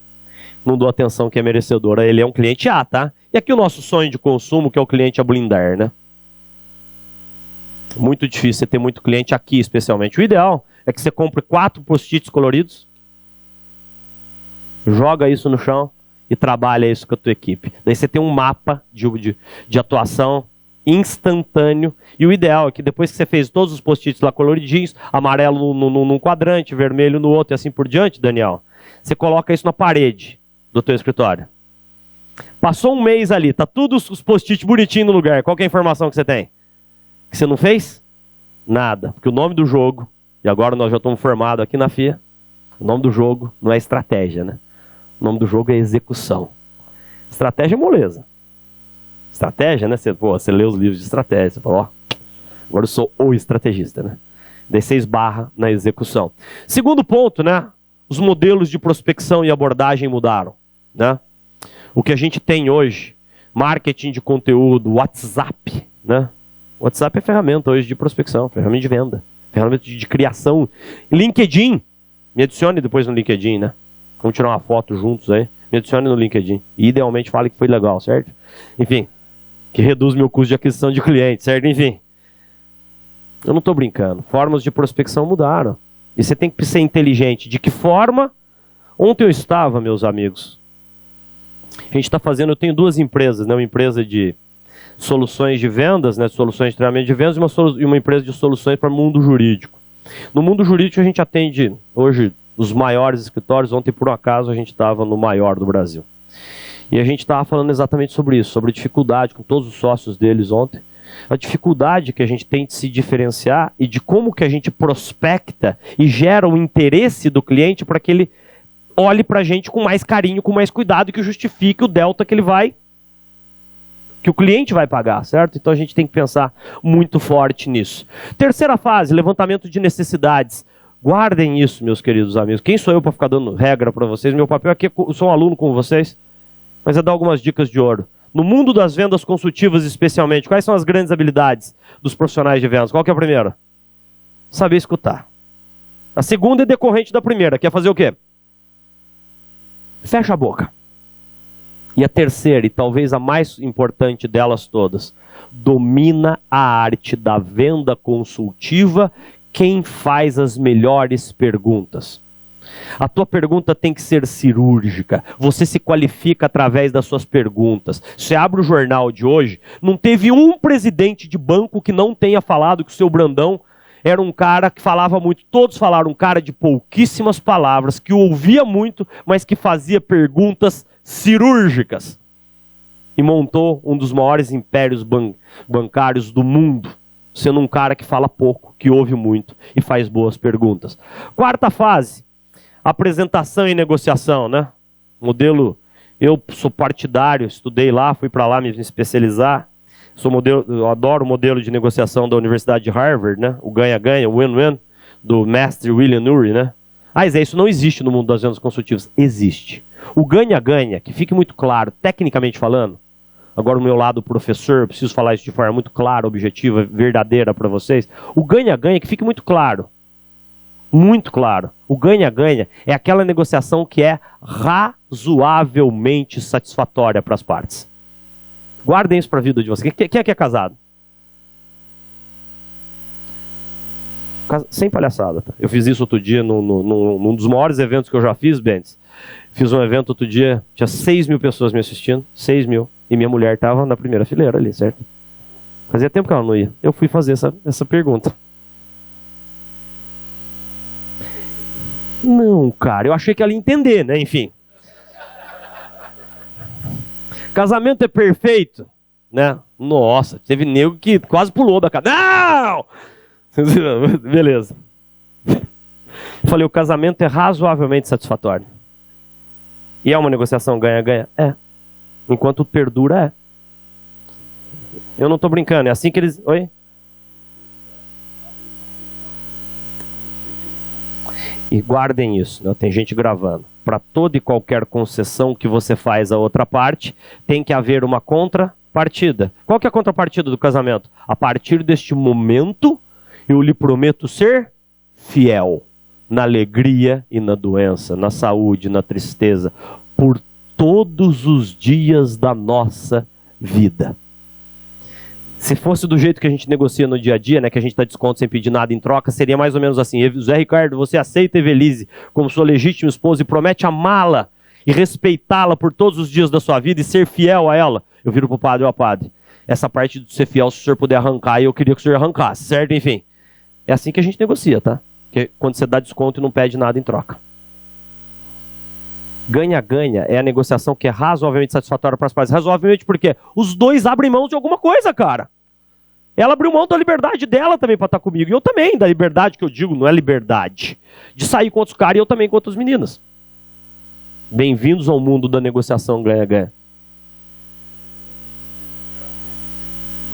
não dou atenção que é merecedora. Ele é um cliente A, tá? E aqui o nosso sonho de consumo, que é o cliente a blindar, né? Muito difícil você ter muito cliente aqui, especialmente. O ideal é que você compre 4 post-its coloridos, joga isso no chão e trabalha isso com a tua equipe. Daí você tem um mapa de atuação instantâneo. E o ideal é que depois que você fez todos os post-its lá coloridinhos, amarelo num quadrante, vermelho no outro e assim por diante, Daniel, você coloca isso na parede do teu escritório. Passou um mês ali, tá todos os post-its bonitinhos no lugar. Qual que é a informação que você tem? Que você não fez? Nada. Porque o nome do jogo, e agora nós já estamos formados aqui na FIA, o nome do jogo não é estratégia, né? O nome do jogo é execução. Estratégia é moleza. Estratégia, né? Você lê os livros de estratégia, você fala, ó, agora eu sou o estrategista, né? Daí você esbarra na execução. Segundo ponto, né? Os modelos de prospecção e abordagem mudaram, né? O que a gente tem hoje, marketing de conteúdo, WhatsApp, né? WhatsApp é ferramenta hoje de prospecção, ferramenta de venda, ferramenta de criação. LinkedIn, me adicione depois no LinkedIn, né? Vamos tirar uma foto juntos aí, me adicione no LinkedIn. E idealmente fale que foi legal, certo? Enfim, que reduz meu custo de aquisição de clientes, certo? Enfim, eu não estou brincando. Formas de prospecção mudaram. E você tem que ser inteligente. De que forma? Ontem eu estava, meus amigos. A gente está fazendo, eu tenho 2 empresas, né? Uma empresa de soluções de vendas, né? Soluções de treinamento de vendas e uma empresa de soluções para o mundo jurídico. No mundo jurídico a gente atende hoje os maiores escritórios. Ontem, por um acaso, a gente estava no maior do Brasil. E a gente estava falando exatamente sobre isso, sobre dificuldade com todos os sócios deles ontem. A dificuldade que a gente tem de se diferenciar e de como que a gente prospecta e gera o interesse do cliente para que ele olhe para a gente com mais carinho, com mais cuidado, que justifique o delta que ele vai que o cliente vai pagar, certo? Então a gente tem que pensar muito forte nisso. Terceira fase, levantamento de necessidades. Guardem isso, meus queridos amigos. Quem sou eu para ficar dando regra para vocês? Meu papel aqui, eu sou um aluno como vocês, mas é dar algumas dicas de ouro. No mundo das vendas consultivas, especialmente, quais são as grandes habilidades dos profissionais de vendas? Qual que é a primeira? Saber escutar. A segunda é decorrente da primeira, que é fazer o quê? Fecha a boca. E a terceira, e talvez a mais importante delas todas, domina a arte da venda consultiva quem faz as melhores perguntas. A tua pergunta tem que ser cirúrgica. Você se qualifica através das suas perguntas. Você abre o jornal de hoje, não teve um presidente de banco que não tenha falado que o seu Brandão era um cara que falava muito. Todos falaram, um cara de pouquíssimas palavras, que ouvia muito, mas que fazia perguntas cirúrgicas. E montou um dos maiores impérios bancários do mundo, sendo um cara que fala pouco, que ouve muito e faz boas perguntas. Quarta fase, apresentação e negociação, né? Modelo, eu sou partidário, estudei lá, fui para lá me especializar. Eu adoro o modelo de negociação da Universidade de Harvard, né? O ganha-ganha, o win-win, do mestre William Ury, né? Mas isso não existe no mundo das vendas consultivas. Existe. O ganha-ganha, que fique muito claro, tecnicamente falando, agora o meu lado professor, eu preciso falar isso de forma muito clara, objetiva, verdadeira para vocês. O ganha-ganha, que fique muito claro, o ganha-ganha é aquela negociação que é razoavelmente satisfatória para as partes. Guardem isso para a vida de vocês. Quem é que é casado? Sem palhaçada. Tá? Eu fiz isso outro dia num dos maiores eventos que eu já fiz, Bentes. Fiz um evento outro dia, tinha 6 mil pessoas me assistindo, 6 mil. E minha mulher estava na primeira fileira ali, certo? Fazia tempo que ela não ia. Eu fui fazer essa pergunta. Não, cara, eu achei que ela ia entender, né? Enfim. Casamento é perfeito, né? Nossa, teve nego que quase pulou da casa. Não! Beleza. Falei, o casamento é razoavelmente satisfatório. E é uma negociação ganha-ganha? É. Enquanto perdura, é. Eu não tô brincando, é assim que eles... Oi? E guardem isso, né? Tem gente gravando. Para toda e qualquer concessão que você faz à outra parte, tem que haver uma contrapartida. Qual que é a contrapartida do casamento? A partir deste momento, eu lhe prometo ser fiel na alegria e na doença, na saúde, na tristeza, por todos os dias da nossa vida. Se fosse do jeito que a gente negocia no dia a dia, né, que a gente dá desconto sem pedir nada em troca, seria mais ou menos assim: Zé Ricardo, você aceita Evelise como sua legítima esposa e promete amá-la e respeitá-la por todos os dias da sua vida e ser fiel a ela? Eu viro pro padre, ó padre, essa parte de ser fiel, se o senhor puder arrancar, eu queria que o senhor arrancasse, certo? Enfim, é assim que a gente negocia, tá? Que quando você dá desconto e não pede nada em troca. Ganha-ganha é a negociação que é razoavelmente satisfatória para as partes. Razoavelmente porque os dois abrem mão de alguma coisa, cara. Ela abriu mão da liberdade dela também para estar comigo. E eu também, da liberdade que eu digo, não é liberdade. De sair com outros caras e eu também com outras meninas. Bem-vindos ao mundo da negociação ganha-ganha.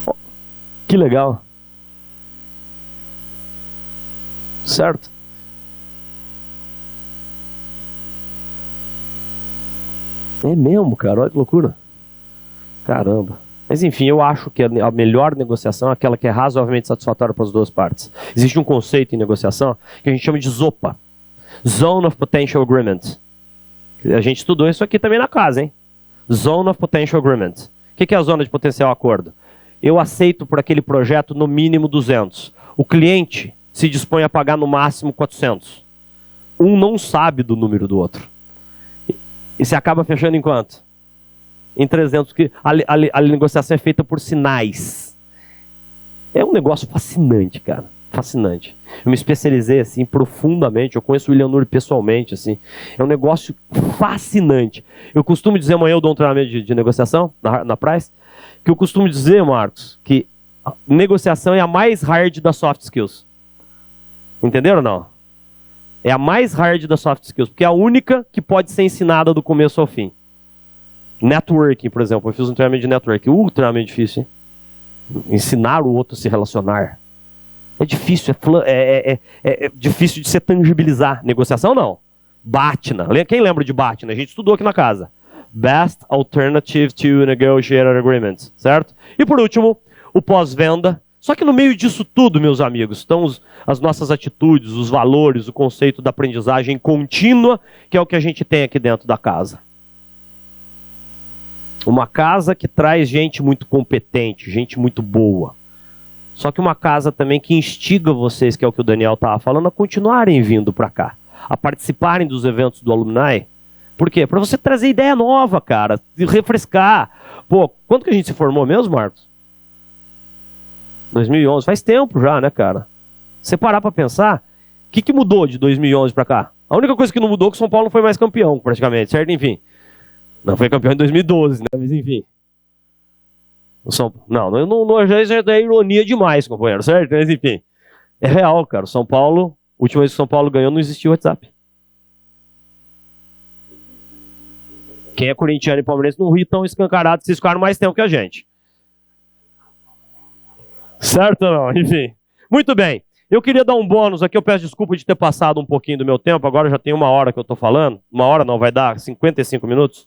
Oh, que legal. Certo? É mesmo, cara, olha que loucura. Caramba. Mas enfim, eu acho que a melhor negociação é aquela que é razoavelmente satisfatória para as duas partes. Existe um conceito em negociação que a gente chama de ZOPA. Zone of Potential Agreement. A gente estudou isso aqui também na casa, hein? Zone of Potential Agreement. O que é a zona de potencial acordo? Eu aceito por aquele projeto no mínimo 200. O cliente se dispõe a pagar no máximo 400. Um não sabe do número do outro. E você acaba fechando em quanto? Em 300. Que a negociação é feita por sinais. É um negócio fascinante, cara. Fascinante. Eu me especializei assim profundamente. Eu conheço o William Ury pessoalmente. Assim. É um negócio fascinante. Eu costumo dizer, amanhã eu dou um treinamento de negociação na Price, que eu costumo dizer, Marcos, que a negociação é a mais hard das soft skills. Entenderam ou não? É a mais hard das soft skills, porque é a única que pode ser ensinada do começo ao fim. Networking, por exemplo. Eu fiz um treinamento de networking. Ultramente difícil, hein? Ensinar o outro a se relacionar. É difícil, é difícil de se tangibilizar. Negociação, não. BATNA. Quem lembra de BATNA? A gente estudou aqui na casa. Best Alternative to Negotiated Agreements, certo? E por último, o pós-venda. Só que no meio disso tudo, meus amigos, estão as nossas atitudes, os valores, o conceito da aprendizagem contínua, que é o que a gente tem aqui dentro da casa. Uma casa que traz gente muito competente, gente muito boa. Só que uma casa também que instiga vocês, que é o que o Daniel estava falando, a continuarem vindo para cá, a participarem dos eventos do Alumni. Por quê? Para você trazer ideia nova, cara, refrescar. Pô, quando que a gente se formou mesmo, Marcos? 2011, faz tempo já, né, cara? Você parar para pensar, o que mudou de 2011 para cá? A única coisa que não mudou é que o São Paulo não foi mais campeão, praticamente, certo? Enfim, não foi campeão em 2012, né? Mas enfim. Não, já é ironia demais, companheiro, certo? Mas enfim, é real, cara. O São Paulo, a última vez que o São Paulo ganhou, não existia o WhatsApp. Quem é corintiano e palmeirense não ri tão escancarado, vocês ficaram mais tempo que a gente. Certo ou não? Enfim. Muito bem. Eu queria dar um bônus aqui, eu peço desculpa de ter passado um pouquinho do meu tempo, agora já tem 1 hora que eu estou falando. 1 hora não, vai dar 55 minutos.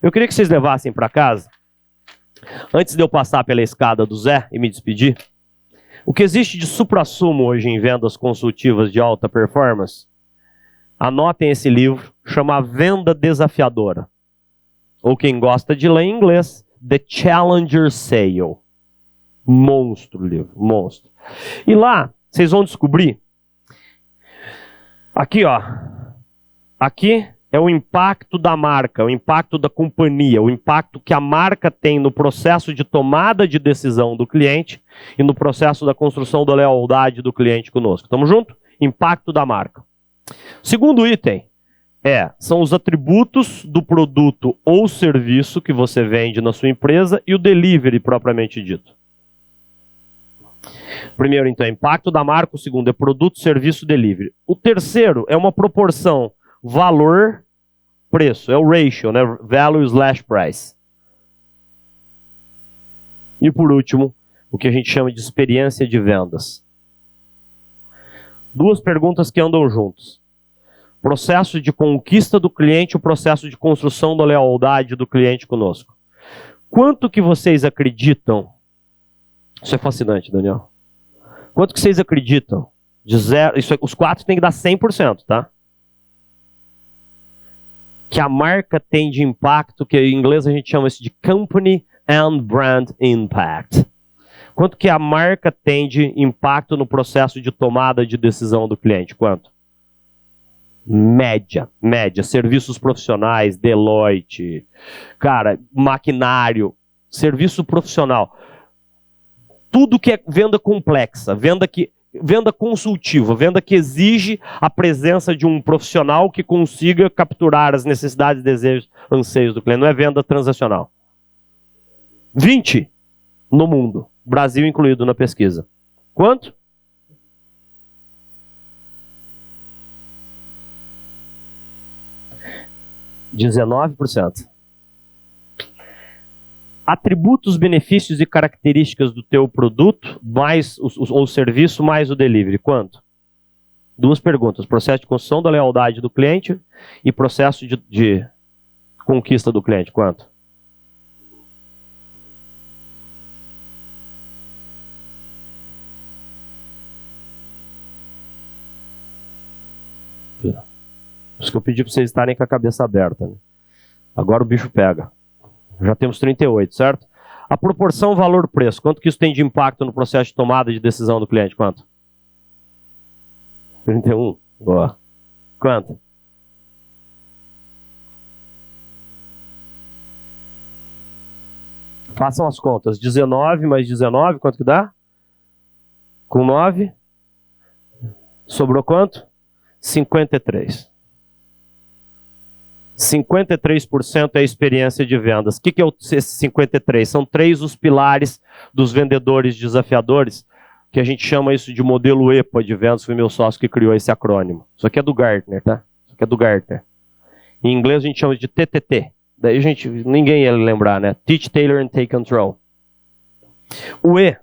Eu queria que vocês levassem para casa, antes de eu passar pela escada do Zé e me despedir, o que existe de suprassumo hoje em vendas consultivas de alta performance, anotem esse livro, chama Venda Desafiadora. Ou quem gosta de ler em inglês, The Challenger Sale. Monstro livro, monstro. E lá, vocês vão descobrir, aqui ó, aqui é o impacto da marca, o impacto da companhia, o impacto que a marca tem no processo de tomada de decisão do cliente e no processo da construção da lealdade do cliente conosco. Estamos juntos? Impacto da marca. Segundo item são os atributos do produto ou serviço que você vende na sua empresa e o delivery propriamente dito. Primeiro, então, é impacto da marca. O segundo é produto, serviço, delivery. O terceiro é uma proporção valor-preço. É o ratio, né? Value/price. E por último, o que a gente chama de experiência de vendas. 2 perguntas que andam juntos. Processo de conquista do cliente, o processo de construção da lealdade do cliente conosco. Quanto que vocês acreditam? Isso é fascinante, Daniel. Quanto que vocês acreditam? De 0, os 4 tem que dar 100%, tá? Que a marca tem de impacto, que em inglês a gente chama isso de Company and Brand Impact. Quanto que a marca tem de impacto no processo de tomada de decisão do cliente? Quanto? Média. Serviços profissionais, Deloitte, cara, maquinário, serviço profissional. Tudo que é venda complexa, venda consultiva, venda que exige a presença de um profissional que consiga capturar as necessidades, desejos, anseios do cliente. Não é venda transacional. 20 no mundo, Brasil incluído na pesquisa. Quanto? 19%. Atributos, benefícios e características do teu produto, mais ou serviço, mais o delivery. Quanto? 2 perguntas. Processo de construção da lealdade do cliente e processo de conquista do cliente. Quanto? Por isso que eu pedi para vocês estarem com a cabeça aberta, né? Agora o bicho pega. Já temos 38, certo? A proporção valor-preço. Quanto que isso tem de impacto no processo de tomada de decisão do cliente? Quanto? 31. Boa. Quanto? Façam as contas. 19 mais 19, quanto que dá? Com 9. Sobrou quanto? 53. 53% é a experiência de vendas. O que é esse 53? São 3 os pilares dos vendedores desafiadores, que a gente chama isso de modelo EPA de vendas. Foi meu sócio que criou esse acrônimo. Isso aqui é do Gartner, tá? Isso aqui é do Gartner. Em inglês a gente chama de TTT. Daí, gente, ninguém ia lembrar, né? Teach, tailor and take control. O E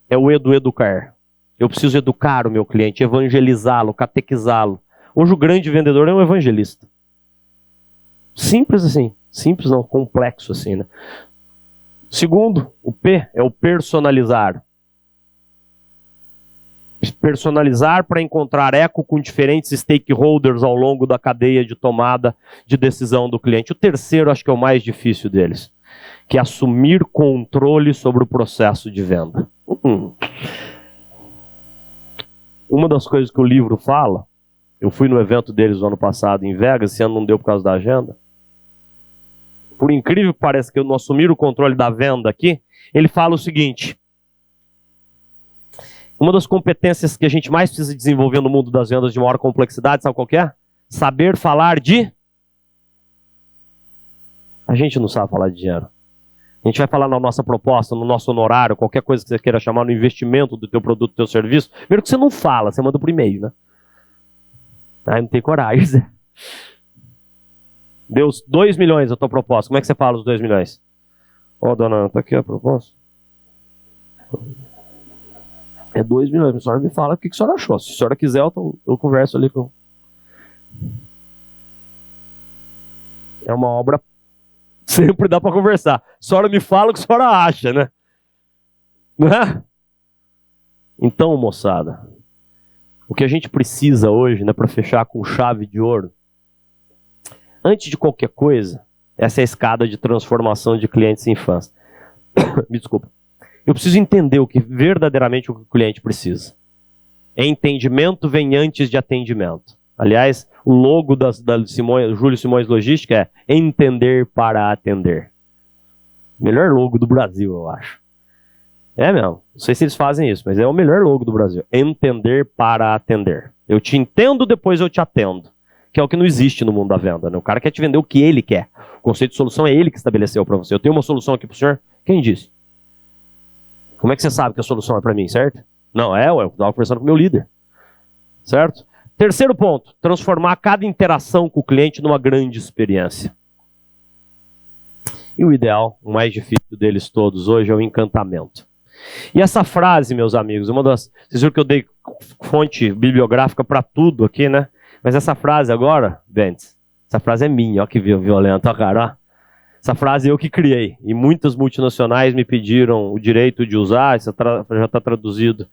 é o E do educar. Eu preciso educar o meu cliente, evangelizá-lo, catequizá-lo. Hoje o grande vendedor é um evangelista. Simples assim. Simples não, complexo assim, né? Segundo, o P é o personalizar. Personalizar para encontrar eco com diferentes stakeholders ao longo da cadeia de tomada de decisão do cliente. O terceiro, acho que é o mais difícil deles, que é assumir controle sobre o processo de venda. Uma das coisas que o livro fala, eu fui no evento deles no ano passado em Vegas, esse ano não deu por causa da agenda. Por incrível que pareça que eu não assumir o controle da venda aqui, ele fala o seguinte: uma das competências que a gente mais precisa desenvolver no mundo das vendas de maior complexidade, sabe qual que é? Saber falar de... A gente não sabe falar de dinheiro. A gente vai falar na nossa proposta, no nosso honorário, qualquer coisa que você queira chamar, no investimento do teu produto, do teu serviço. Primeiro que você não fala, você manda por e-mail, né? Aí não tem coragem, Zé. Deu 2 milhões a tua proposta. Como é que você fala os 2 milhões? Ó, dona Ana, tá aqui a proposta. É 2 milhões. A senhora me fala o que a senhora achou. Se a senhora quiser, eu converso ali com... É uma obra... Sempre dá para conversar. A senhora me fala o que a senhora acha, né? Não é? Então, moçada, o que a gente precisa hoje, né, para fechar com chave de ouro, antes de qualquer coisa, essa é a escada de transformação de clientes em fãs. Me desculpa. Eu preciso entender o que verdadeiramente o cliente precisa. Entendimento vem antes de atendimento. Aliás, o logo da Júlio Simões Logística é entender para atender. Melhor logo do Brasil, eu acho. É mesmo. Não sei se eles fazem isso, mas é o melhor logo do Brasil. Entender para atender. Eu te entendo, depois eu te atendo. Que é o que não existe no mundo da venda, né? O cara quer te vender o que ele quer. O conceito de solução é ele que estabeleceu para você. Eu tenho uma solução aqui para o senhor. Quem disse? Como é que você sabe que a solução é para mim, certo? Não, eu estava conversando com o meu líder. Certo? Terceiro ponto, transformar cada interação com o cliente numa grande experiência. E o ideal, o mais difícil deles todos hoje é o encantamento. E essa frase, meus amigos, vocês viram que eu dei fonte bibliográfica para tudo aqui, né? Mas essa frase agora, Bentes, essa frase é minha, ó que violenta, ó cara, ó. Essa frase eu que criei, e muitas multinacionais me pediram o direito de usar, isso já está traduzido.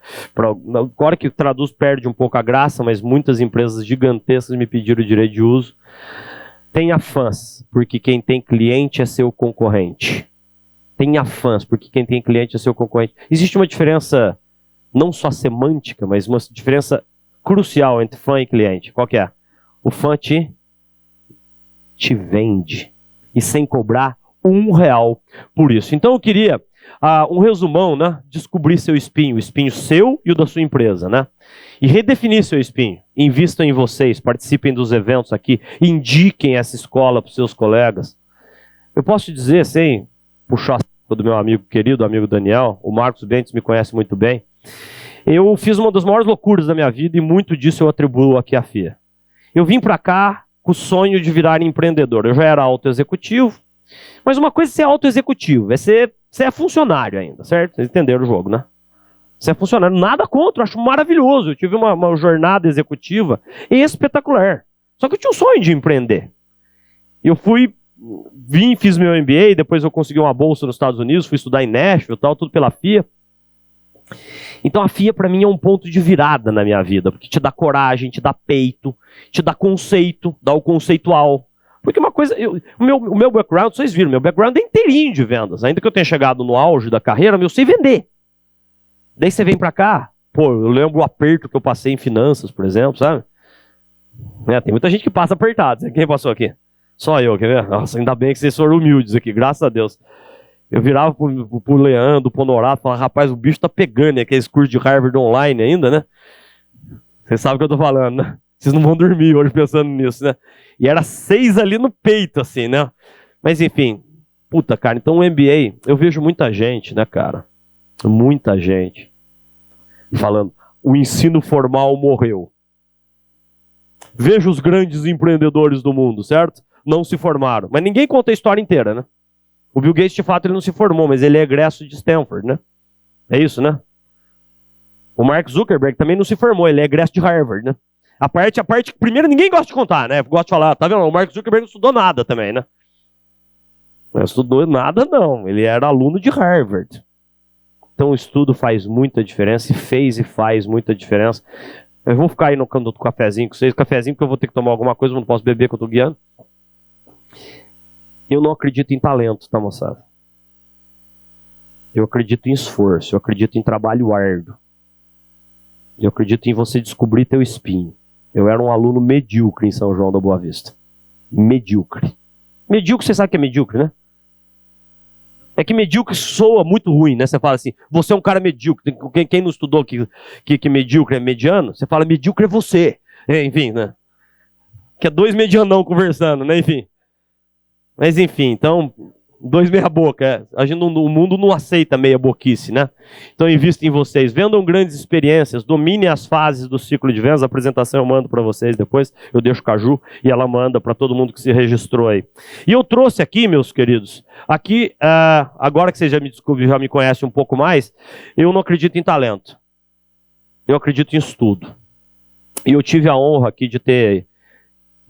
Agora que traduz perde um pouco a graça, mas muitas empresas gigantescas me pediram o direito de uso. Tenha fãs, porque quem tem cliente é seu concorrente. Tenha fãs, porque quem tem cliente é seu concorrente. Existe uma diferença, não só semântica, mas uma diferença crucial entre fã e cliente. Qual que é? O fã te vende. E sem cobrar R$1 por isso. Então eu queria um resumão, né? Descobrir seu espinho, o espinho seu e o da sua empresa, né? E redefinir seu espinho. Invistam em vocês, participem dos eventos aqui, indiquem essa escola para os seus colegas. Eu posso te dizer, sem puxar a do meu amigo querido, amigo Daniel, o Marcos Bentes me conhece muito bem. Eu fiz uma das maiores loucuras da minha vida e muito disso eu atribuo aqui à FIA. Eu vim para cá com o sonho de virar empreendedor. Eu já era autoexecutivo, mas uma coisa é ser autoexecutivo, você é funcionário ainda, certo? Vocês entenderam o jogo, né? Você é funcionário, nada contra, eu acho maravilhoso. Eu tive uma jornada executiva espetacular. Só que eu tinha um sonho de empreender. Eu fiz meu MBA, depois eu consegui uma bolsa nos Estados Unidos, fui estudar em Nashville, tudo pela FIA. Então a FIA para mim é um ponto de virada na minha vida, porque te dá coragem, te dá peito, te dá conceito, dá o conceitual. Porque uma coisa, o meu background, vocês viram, meu background é inteirinho de vendas. Ainda que eu tenha chegado no auge da carreira, eu sei vender. Daí você vem para cá, eu lembro o aperto que eu passei em finanças, por exemplo, sabe? Tem muita gente que passa apertado. Quem passou aqui? Só eu, quer ver? Nossa, ainda bem que vocês foram humildes aqui, graças a Deus. Eu virava pro Leandro, pro Honorato, falava, rapaz, o bicho tá pegando, né? Aqueles cursos de Harvard online ainda, né? Vocês sabem o que eu tô falando, né? Vocês não vão dormir hoje pensando nisso, né? E era 6 ali no peito, assim, né? Mas enfim, puta, cara, então o MBA, eu vejo muita gente, né, cara? Muita gente falando, o ensino formal morreu. Veja os grandes empreendedores do mundo, certo? não se formaram. Mas ninguém conta a história inteira, né? O Bill Gates, de fato, ele não se formou, mas ele é egresso de Stanford, né? É isso, né? O Mark Zuckerberg também não se formou, ele é egresso de Harvard, né? A parte que primeiro ninguém gosta de contar, né? Gosta de falar, tá vendo? O Mark Zuckerberg não estudou nada também, né? Não estudou nada, não. Ele era aluno de Harvard. Então o estudo faz muita diferença, e fez e faz muita diferença. Eu vou ficar aí no canto do cafezinho com vocês, cafezinho porque eu vou ter que tomar alguma coisa, eu não posso beber que eu tô guiando. Eu não acredito em talento, tá, moçada? Eu acredito em esforço, eu acredito em trabalho árduo. Eu acredito em você descobrir teu espinho. Eu era um aluno medíocre em São João da Boa Vista. Medíocre. Medíocre, você sabe que é medíocre, né? É que medíocre soa muito ruim, né? Você fala assim, você é um cara medíocre. Quem não estudou que medíocre é mediano, você fala medíocre é você. Enfim, né? Que é dois medianão conversando, né? Enfim. Mas enfim, então, dois meia boca. O mundo não aceita meia boquice, né? Então invista em vocês. Vendam grandes experiências, domine as fases do ciclo de vendas. A apresentação eu mando para vocês depois. Eu deixo com a Ju e ela manda para todo mundo que se registrou aí. E eu trouxe aqui, meus queridos, aqui, agora que vocês já me descobriram, já me conhecem um pouco mais, eu não acredito em talento. Eu acredito em estudo. E eu tive a honra aqui de ter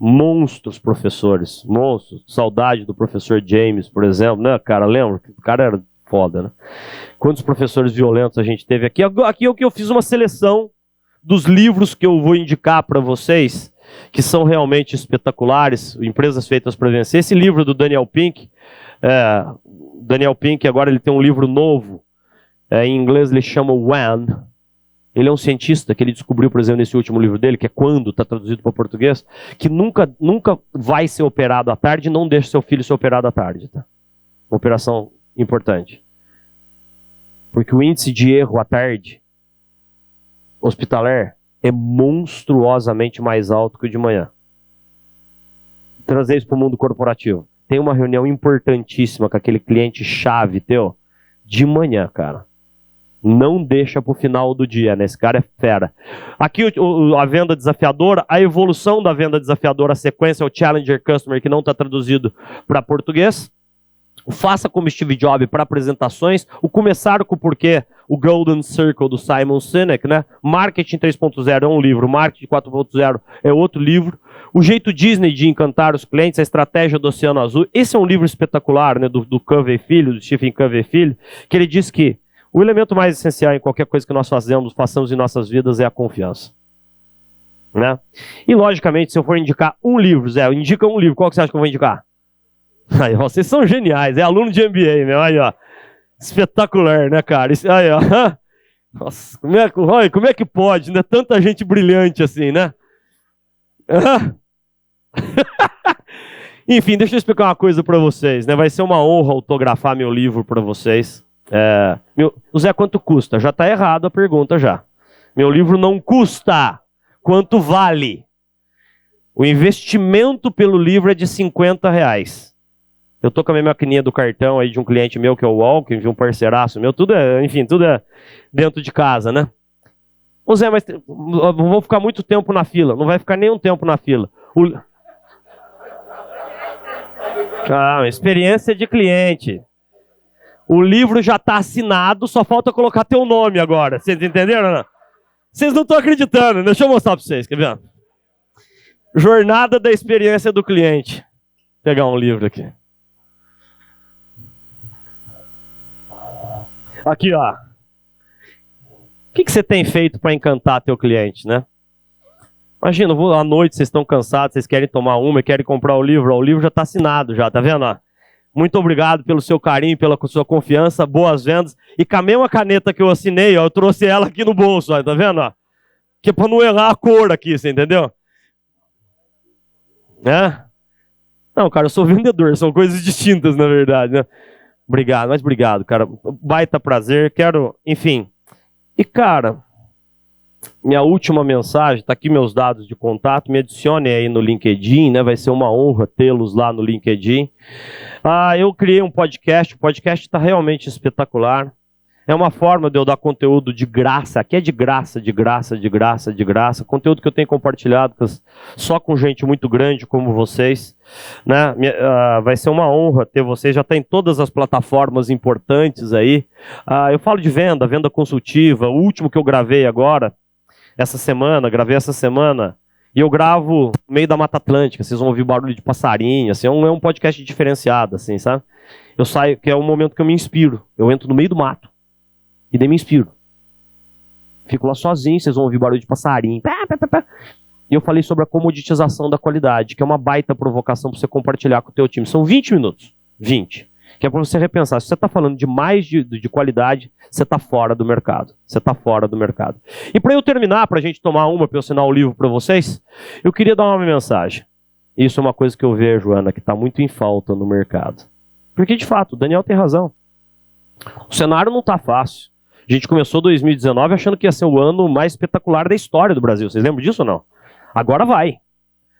monstros professores, monstros, saudade do professor James, por exemplo, né, cara, lembra? O cara era foda, né? Quantos professores violentos a gente teve aqui? Aqui eu fiz uma seleção dos livros que eu vou indicar para vocês, que são realmente espetaculares, Empresas Feitas para Vencer. Esse livro do Daniel Pink, Daniel Pink agora ele tem um livro novo, em inglês ele chama When. Ele é um cientista que ele descobriu, por exemplo, nesse último livro dele, que é Quando, está traduzido para português, que nunca vai ser operado à tarde, não deixe seu filho ser operado à tarde. Tá? Uma operação importante. Porque o índice de erro à tarde, hospitalar, é monstruosamente mais alto que o de manhã. Trazer isso para o mundo corporativo. Tem uma reunião importantíssima com aquele cliente-chave teu, de manhã, cara. Não deixa para o final do dia, né? Esse cara é fera. Aqui a venda desafiadora, a evolução da venda desafiadora, a sequência é o Challenger Customer, que não está traduzido para português. O Faça como Steve Jobs para apresentações. O Começar com o Porquê, o Golden Circle do Simon Sinek, né? Marketing 3.0 é um livro, Marketing 4.0 é outro livro. O Jeito Disney de Encantar os Clientes, a Estratégia do Oceano Azul. Esse é um livro espetacular, né? Do Covey Filho, do Stephen Covey Filho, que ele diz que o elemento mais essencial em qualquer coisa que nós façamos em nossas vidas é a confiança. Né? E, logicamente, se eu for indicar um livro, Zé, indica um livro, qual que você acha que eu vou indicar? Aí, ó, vocês são geniais, é aluno de MBA, meu, aí, ó. Espetacular, né, cara? Isso, aí, ó. Nossa, como é que pode, né? Tanta gente brilhante assim, né? Enfim, deixa eu explicar uma coisa para vocês, né? Vai ser uma honra autografar meu livro para vocês. Zé, quanto custa? Já está errado a pergunta já. Meu livro não custa. Quanto vale? O investimento pelo livro é de R$50. Eu tô com a minha maquininha do cartão aí de um cliente meu, que é o Walker, de um parceiraço meu, tudo é dentro de casa, né? Ô Zé, mas vou ficar muito tempo na fila. Não vai ficar nenhum tempo na fila. Experiência de cliente. O livro já está assinado, só falta colocar teu nome agora. Vocês entenderam? Não? Vocês não estão acreditando, né? Deixa eu mostrar para vocês, quer ver? Jornada da Experiência do Cliente. Vou pegar um livro aqui. Aqui, ó. O que você tem feito para encantar teu cliente, né? Imagina, à noite vocês estão cansados, vocês querem tomar uma e querem comprar o livro já está assinado, já, tá vendo? Ó? Muito obrigado pelo seu carinho, pela sua confiança, boas vendas. E com a mesma caneta que eu assinei, ó, eu trouxe ela aqui no bolso, ó, tá vendo? Ó? Que é para não errar a cor aqui, você entendeu? Não, cara, eu sou vendedor, são coisas distintas, na verdade, né? Obrigado, cara. Baita prazer, enfim. E, cara, minha última mensagem, tá aqui meus dados de contato, me adicione aí no LinkedIn, né? Vai ser uma honra tê-los lá no LinkedIn. Eu criei um podcast, o podcast está realmente espetacular. É uma forma de eu dar conteúdo de graça. Aqui é de graça, de graça, de graça, de graça. Conteúdo que eu tenho compartilhado só com gente muito grande como vocês. Né? Vai ser uma honra ter vocês. Já está em todas as plataformas importantes aí. Eu falo de venda, venda consultiva. O último que eu gravei agora, gravei essa semana. E eu gravo no meio da Mata Atlântica. Vocês vão ouvir barulho de passarinho. Assim, é um podcast diferenciado, assim, sabe? Eu saio, que é o momento que eu me inspiro. Eu entro no meio do mato. E daí me inspiro. Fico lá sozinho, vocês vão ouvir barulho de passarinho. E eu falei sobre a comoditização da qualidade, que é uma baita provocação para você compartilhar com o teu time. São 20 minutos. 20. Que é para você repensar. Se você está falando de mais de qualidade, você está fora do mercado. Você está fora do mercado. E para eu terminar, para a gente tomar uma, para eu assinar o livro para vocês, eu queria dar uma mensagem. Isso é uma coisa que eu vejo, Ana, que está muito em falta no mercado. Porque, de fato, o Daniel tem razão. O cenário não está fácil. A gente começou 2019 achando que ia ser o ano mais espetacular da história do Brasil. Vocês lembram disso ou não? Agora vai.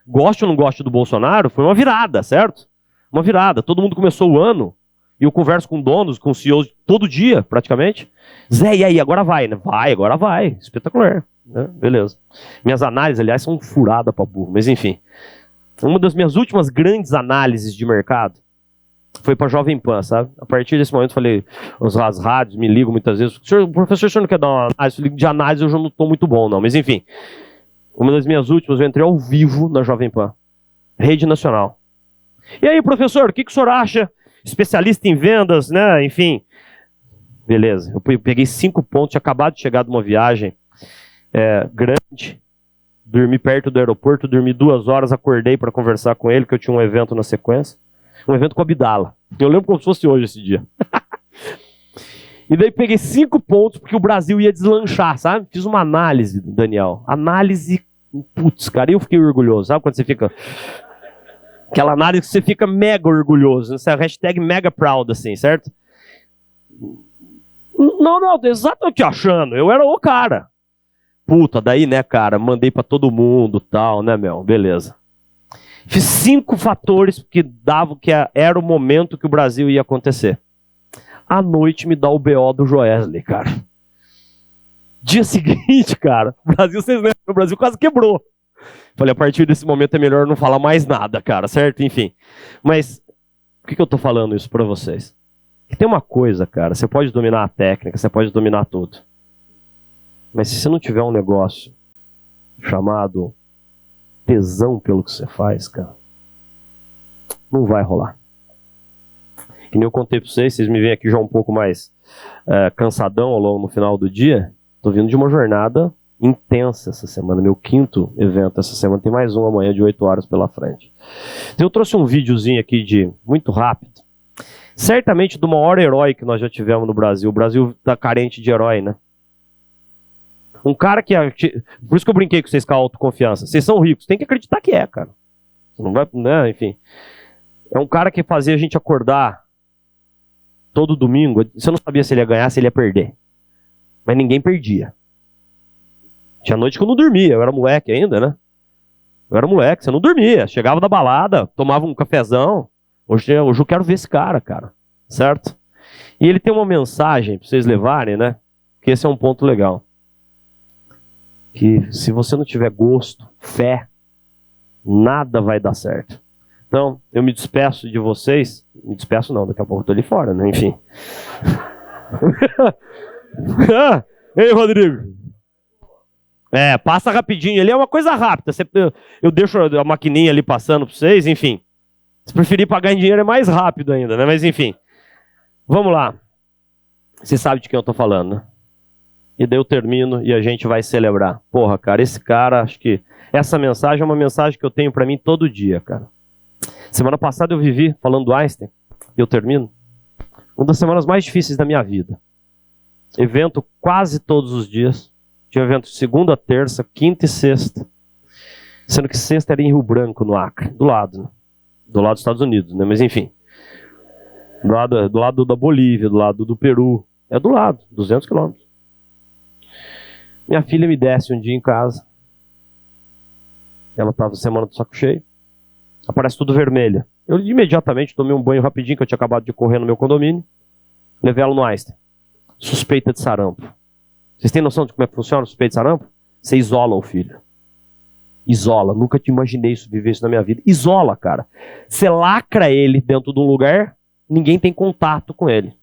Goste ou não goste do Bolsonaro, foi uma virada, certo? Uma virada. Todo mundo começou o ano, e eu converso com donos, com CEOs todo dia, praticamente. Zé, e aí, agora vai, né? Vai, agora vai. Espetacular. Né? Beleza. Minhas análises, aliás, são furadas para burro. Mas enfim. Uma das minhas últimas grandes análises de mercado foi para Jovem Pan, sabe? A partir desse momento eu falei, as rádios me ligam muitas vezes, professor, o senhor não quer dar uma análise? De análise eu já não estou muito bom não, mas enfim. Uma das minhas últimas, eu entrei ao vivo na Jovem Pan, rede nacional. E aí, professor, o que o senhor acha? Especialista em vendas, né? Enfim. Beleza, eu peguei 5 pontos, tinha acabado de chegar de uma viagem grande, dormi perto do aeroporto, dormi 2 horas, acordei para conversar com ele, que eu tinha um evento na sequência. Um evento com a Abdala. Eu lembro como se fosse hoje esse dia. E daí peguei 5 pontos porque o Brasil ia deslanchar, sabe? Fiz uma análise, Daniel. Análise, putz, cara, eu fiquei orgulhoso. Sabe quando você fica... Aquela análise que você fica mega orgulhoso. Né? Hashtag mega proud, assim, certo? Não, exatamente achando. Eu era o cara. Puta, daí, né, cara, mandei pra todo mundo, tal, né, meu? Beleza. Fiz 5 fatores que davam que era o momento que o Brasil ia acontecer. À noite me dá o BO do Joesley, cara. Dia seguinte, cara, vocês lembram, o Brasil quase quebrou. Falei, a partir desse momento é melhor não falar mais nada, cara, certo? Enfim. Mas, por que eu tô falando isso pra vocês? Que tem uma coisa, cara, você pode dominar a técnica, você pode dominar tudo. Mas se você não tiver um negócio chamado tesão pelo que você faz, cara, não vai rolar. Que nem eu contei pra vocês me veem aqui já um pouco mais cansadão ao longo no final do dia. Tô vindo de uma jornada intensa essa semana, meu 5º evento essa semana, tem mais um amanhã de 8 horas pela frente. Então eu trouxe um videozinho aqui muito rápido, certamente do maior herói que nós já tivemos no Brasil. O Brasil tá carente de herói, né? Um cara que... Por isso que eu brinquei com vocês com a autoconfiança. Vocês são ricos, tem que acreditar que é, cara. Você não vai... Né? Enfim. É um cara que fazia a gente acordar todo domingo. Você não sabia se ele ia ganhar, se ele ia perder. Mas ninguém perdia. Tinha noite que eu não dormia. Eu era moleque ainda, né? Eu era moleque, você não dormia. Chegava da balada, tomava um cafezão. Hoje eu quero ver esse cara. Certo? E ele tem uma mensagem para vocês levarem, né? Que esse é um ponto legal. Que se você não tiver gosto, fé, nada vai dar certo. Então, eu me despeço de vocês. Me despeço não, daqui a pouco eu tô ali fora, né? Enfim. Ei, Rodrigo. Passa rapidinho. Ali é uma coisa rápida. Eu deixo a maquininha ali passando para vocês, enfim. Se preferir pagar em dinheiro é mais rápido ainda, né? Mas enfim. Vamos lá. Você sabe de quem eu tô falando, né? E daí eu termino e a gente vai celebrar. Porra, cara, esse cara, acho que essa mensagem é uma mensagem que eu tenho pra mim todo dia, cara. Semana passada eu vivi falando do Einstein, e eu termino. Uma das semanas mais difíceis da minha vida. Evento quase todos os dias. Tinha evento segunda, terça, quinta e sexta. Sendo que sexta era em Rio Branco, no Acre. Do lado, né? Do lado dos Estados Unidos, né? Mas enfim. Do lado da Bolívia, do lado do Peru. É do lado, 200 quilômetros. Minha filha me desce um dia em casa. Ela estava semana do saco cheio. Aparece tudo vermelha. Eu imediatamente tomei um banho rapidinho, que eu tinha acabado de correr no meu condomínio. Levei ela no Einstein. Suspeita de sarampo. Vocês têm noção de como é que funciona o suspeita de sarampo? Você isola o filho. Isola. Nunca te imaginei viver isso na minha vida. Isola, cara. Você lacra ele dentro de um lugar, ninguém tem contato com ele.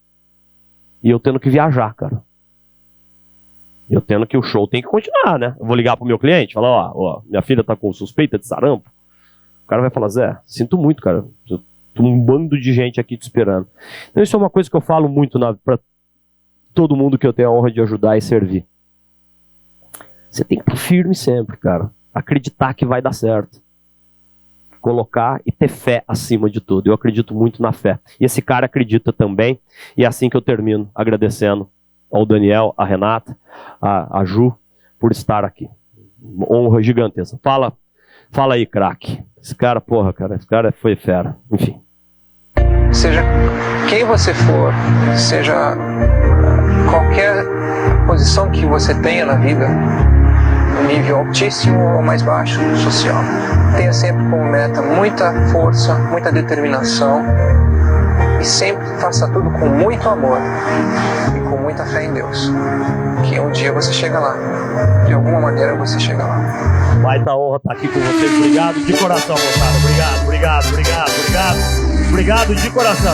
E eu tendo que viajar, cara. Eu tendo que o show tem que continuar, né? Eu vou ligar pro meu cliente, falar, ó, minha filha tá com suspeita de sarampo. O cara vai falar, Zé, sinto muito, cara. Tem um bando de gente aqui te esperando. Então isso é uma coisa que eu falo muito pra todo mundo que eu tenho a honra de ajudar e servir. Você tem que estar firme sempre, cara. Acreditar que vai dar certo. Colocar e ter fé acima de tudo. Eu acredito muito na fé. E esse cara acredita também. E é assim que eu termino, agradecendo ao Daniel, a Renata, a Ju, por estar aqui. Honra gigantesca. Fala aí, craque. Esse cara foi fera. Enfim. Seja quem você for, seja qualquer posição que você tenha na vida, no nível altíssimo ou mais baixo social, tenha sempre como meta muita força, muita determinação e sempre faça tudo com muito amor e com muita fé em Deus, que um dia você chega lá, de alguma maneira você chega lá. Baita honra estar aqui com vocês. Obrigado de coração, moçada. Obrigado de coração.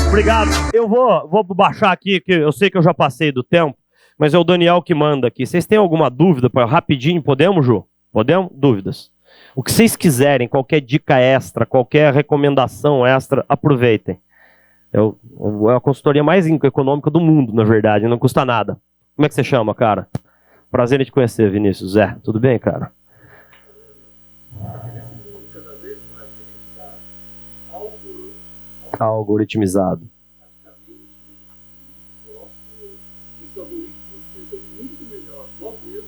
Obrigado. Eu vou baixar aqui, que eu sei que eu já passei do tempo, mas é o Daniel que manda aqui. Vocês têm alguma dúvida? Rapidinho, podemos, Ju? Podemos? Dúvidas. O que vocês quiserem, qualquer dica extra, qualquer recomendação extra, aproveitem. É a consultoria mais econômica do mundo, na verdade. Não custa nada. Como é que você chama, cara? Prazer em te conhecer, Vinícius. Zé, tudo bem, cara? Algoritmizado.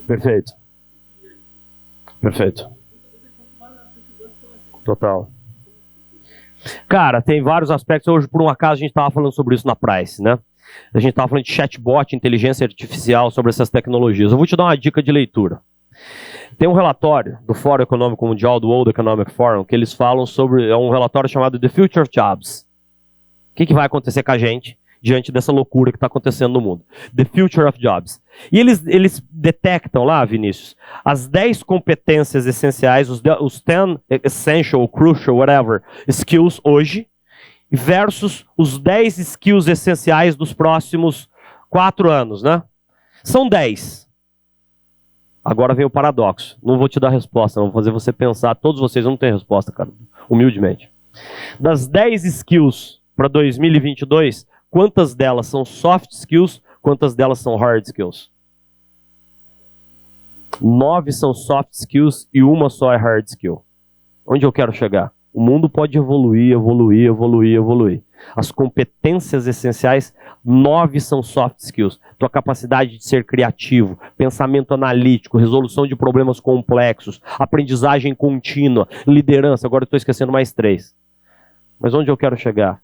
Perfeito. Total. Cara, tem vários aspectos. Hoje, por um acaso, a gente estava falando sobre isso na Price, né? A gente estava falando de chatbot, inteligência artificial, sobre essas tecnologias. Eu vou te dar uma dica de leitura. Tem um relatório do Fórum Econômico Mundial, do World Economic Forum, que eles falam sobre, é um relatório chamado The Future of Jobs. O que vai acontecer com a gente diante dessa loucura que está acontecendo no mundo? The Future of Jobs. E eles detectam lá, Vinícius, as 10 competências essenciais, os 10 essential, crucial, whatever, skills hoje, versus os 10 skills essenciais dos próximos 4 anos, né? São 10. Agora vem o paradoxo. Não vou te dar resposta, não vou fazer você pensar. Todos vocês não têm resposta, cara. Humildemente. Das 10 skills para 2022, quantas delas são soft skills, quantas delas são hard skills? 9 são soft skills e uma só é hard skill. Onde eu quero chegar? O mundo pode evoluir. As competências essenciais, 9 são soft skills. Tua capacidade de ser criativo, pensamento analítico, resolução de problemas complexos, aprendizagem contínua, liderança. Agora eu estou esquecendo mais 3. Mas onde eu quero chegar?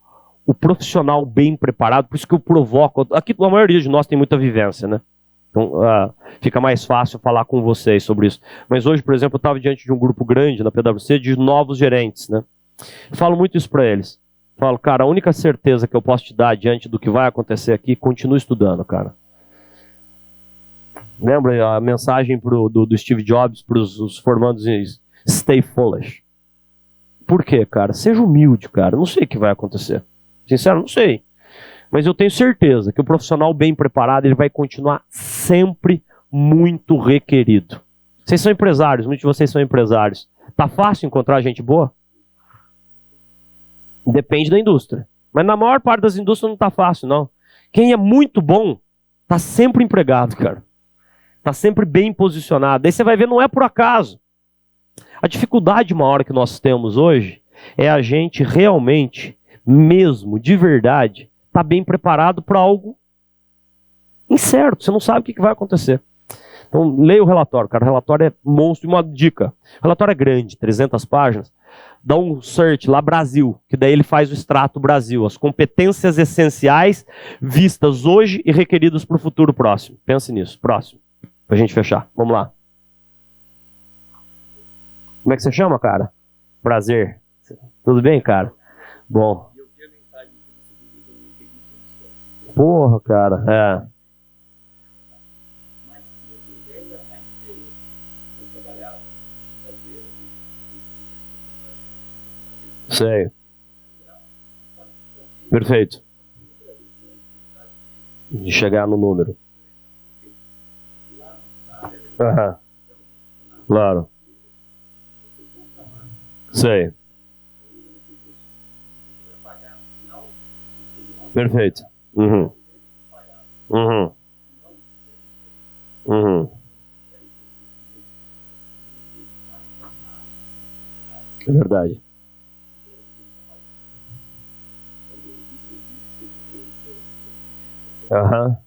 O profissional bem preparado, por isso que eu provoco. Aqui a maioria de nós tem muita vivência, né? Então fica mais fácil falar com vocês sobre isso. Mas hoje, por exemplo, eu estava diante de um grupo grande na PwC de novos gerentes, né? Eu falo muito isso para eles. Falo, cara, a única certeza que eu posso te dar diante do que vai acontecer aqui, continue estudando, cara. Lembra a mensagem do Steve Jobs para os formandos em Stay Foolish. Por quê, cara? Seja humilde, cara. Não sei o que vai acontecer. Sincero, não sei. Mas eu tenho certeza que o profissional bem preparado, ele vai continuar sempre muito requerido. Vocês são empresários, muitos de vocês são empresários. Tá fácil encontrar gente boa? Depende da indústria. Mas na maior parte das indústrias não tá fácil, não. Quem é muito bom, tá sempre empregado, cara. Tá sempre bem posicionado. Aí você vai ver, não é por acaso. A dificuldade maior que nós temos hoje é a gente realmente, mesmo, de verdade, tá bem preparado para algo incerto. Você não sabe o que vai acontecer. Então, leia o relatório, cara. O relatório é monstro. E uma dica. O relatório é grande, 300 páginas. Dá um search lá, Brasil, que daí ele faz o extrato Brasil. As competências essenciais vistas hoje e requeridas para o futuro próximo. Pense nisso. Próximo. Pra gente fechar. Vamos lá. Como é que você chama, cara? Prazer. Tudo bem, cara? Bom. Porra, cara. Sei. Perfeito. De chegar no número. Aham. Claro. Sei. Perfeito. Uhum. Uhum. Uhum. É verdade. Aham.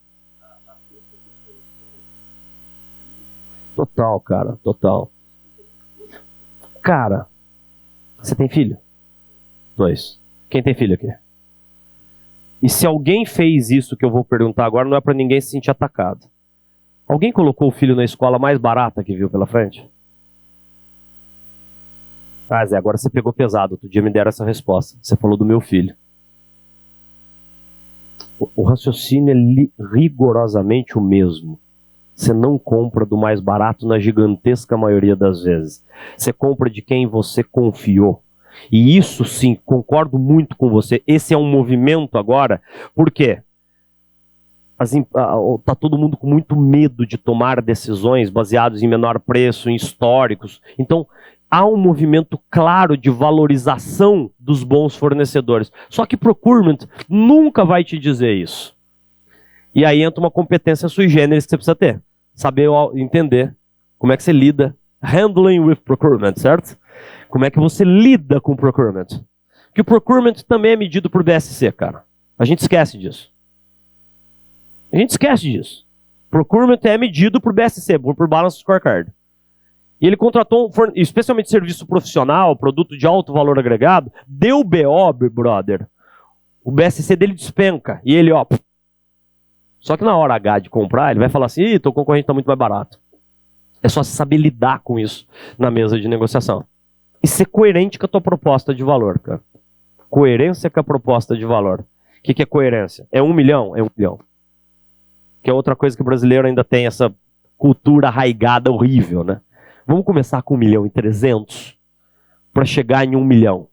Total, cara. Total. Cara, você tem filho? 2. Quem tem filho aqui? E se alguém fez isso que eu vou perguntar agora, não é pra ninguém se sentir atacado. Alguém colocou o filho na escola mais barata que viu pela frente? Ah, Zé, agora você pegou pesado. Outro dia me deram essa resposta. Você falou do meu filho. O raciocínio é rigorosamente o mesmo. Você não compra do mais barato na gigantesca maioria das vezes. Você compra de quem você confiou. E isso sim, concordo muito com você. Esse é um movimento agora. Por quê? Tá todo mundo com muito medo de tomar decisões baseadas em menor preço, em históricos. Então, há um movimento claro de valorização dos bons fornecedores. Só que procurement nunca vai te dizer isso. E aí entra uma competência sui generis que você precisa ter. Saber entender como é que você lida. Handling with procurement, certo? Como é que você lida com procurement. Porque o procurement também é medido por BSC, cara. A gente esquece disso. A gente esquece disso. Procurement é medido por BSC, por Balance Scorecard. E ele contratou, especialmente serviço profissional, produto de alto valor agregado, deu BO, brother. O BSC dele despenca. E ele, ó... Só que na hora H de comprar, ele vai falar assim, ih, teu concorrente está muito mais barato. É só saber lidar com isso na mesa de negociação. E ser coerente com a tua proposta de valor, cara. Coerência com a proposta de valor. O que é coerência? É 1 milhão? É 1 milhão. Que é outra coisa que o brasileiro ainda tem, essa cultura arraigada horrível, né? Vamos começar com 1.300.000 para chegar em 1 milhão.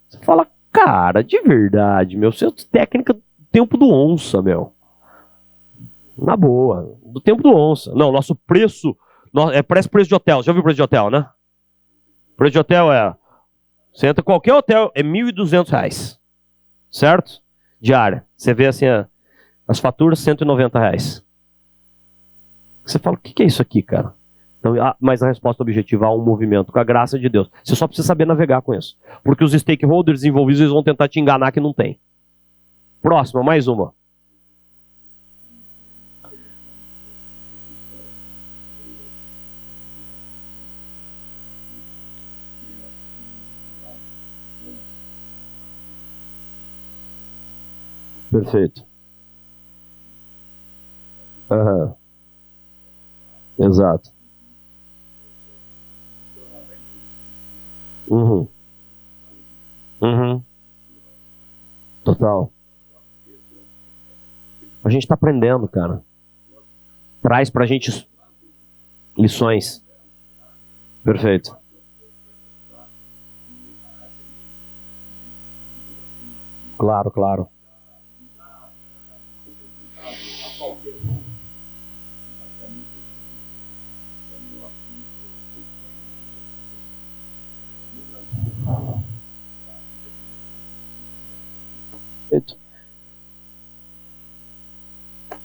Você fala, cara, de verdade, meu, você é técnica do tempo do onça, meu. Na boa, do tempo do onça. Não, nosso preço, parece preço de hotel. Já viu o preço de hotel, né? O preço de hotel você entra em qualquer hotel, é R$1.200. Certo? Diária. Você vê assim, as faturas, R$190. Você fala, o que é isso aqui, cara? Então, mas a resposta objetiva há um movimento, com a graça de Deus. Você só precisa saber navegar com isso. Porque os stakeholders envolvidos, eles vão tentar te enganar que não tem. Próxima, mais uma. Perfeito. Aham. Exato. Uhum. Uhum. Total. A gente tá aprendendo, cara. Traz pra gente lições. Perfeito. Claro, claro.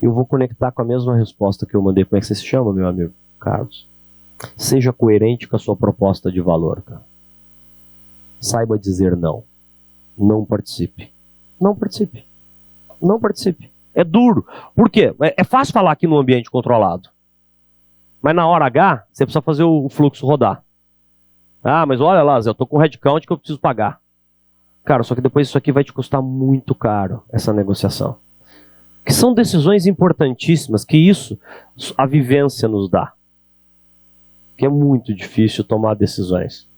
Eu vou conectar com a mesma resposta que eu mandei. Como é que você se chama, meu amigo? Carlos. Seja coerente com a sua proposta de valor, cara. Saiba dizer não. Não participe. Não participe. Não participe. É duro. Por quê? É fácil falar aqui no ambiente controlado. Mas na hora H, você precisa fazer o fluxo rodar. Ah, mas olha lá, Zé, eu tô com um headcount que eu preciso pagar. Cara, só que depois isso aqui vai te custar muito caro, essa negociação. Que são decisões importantíssimas, que isso a vivência nos dá. Que é muito difícil tomar decisões.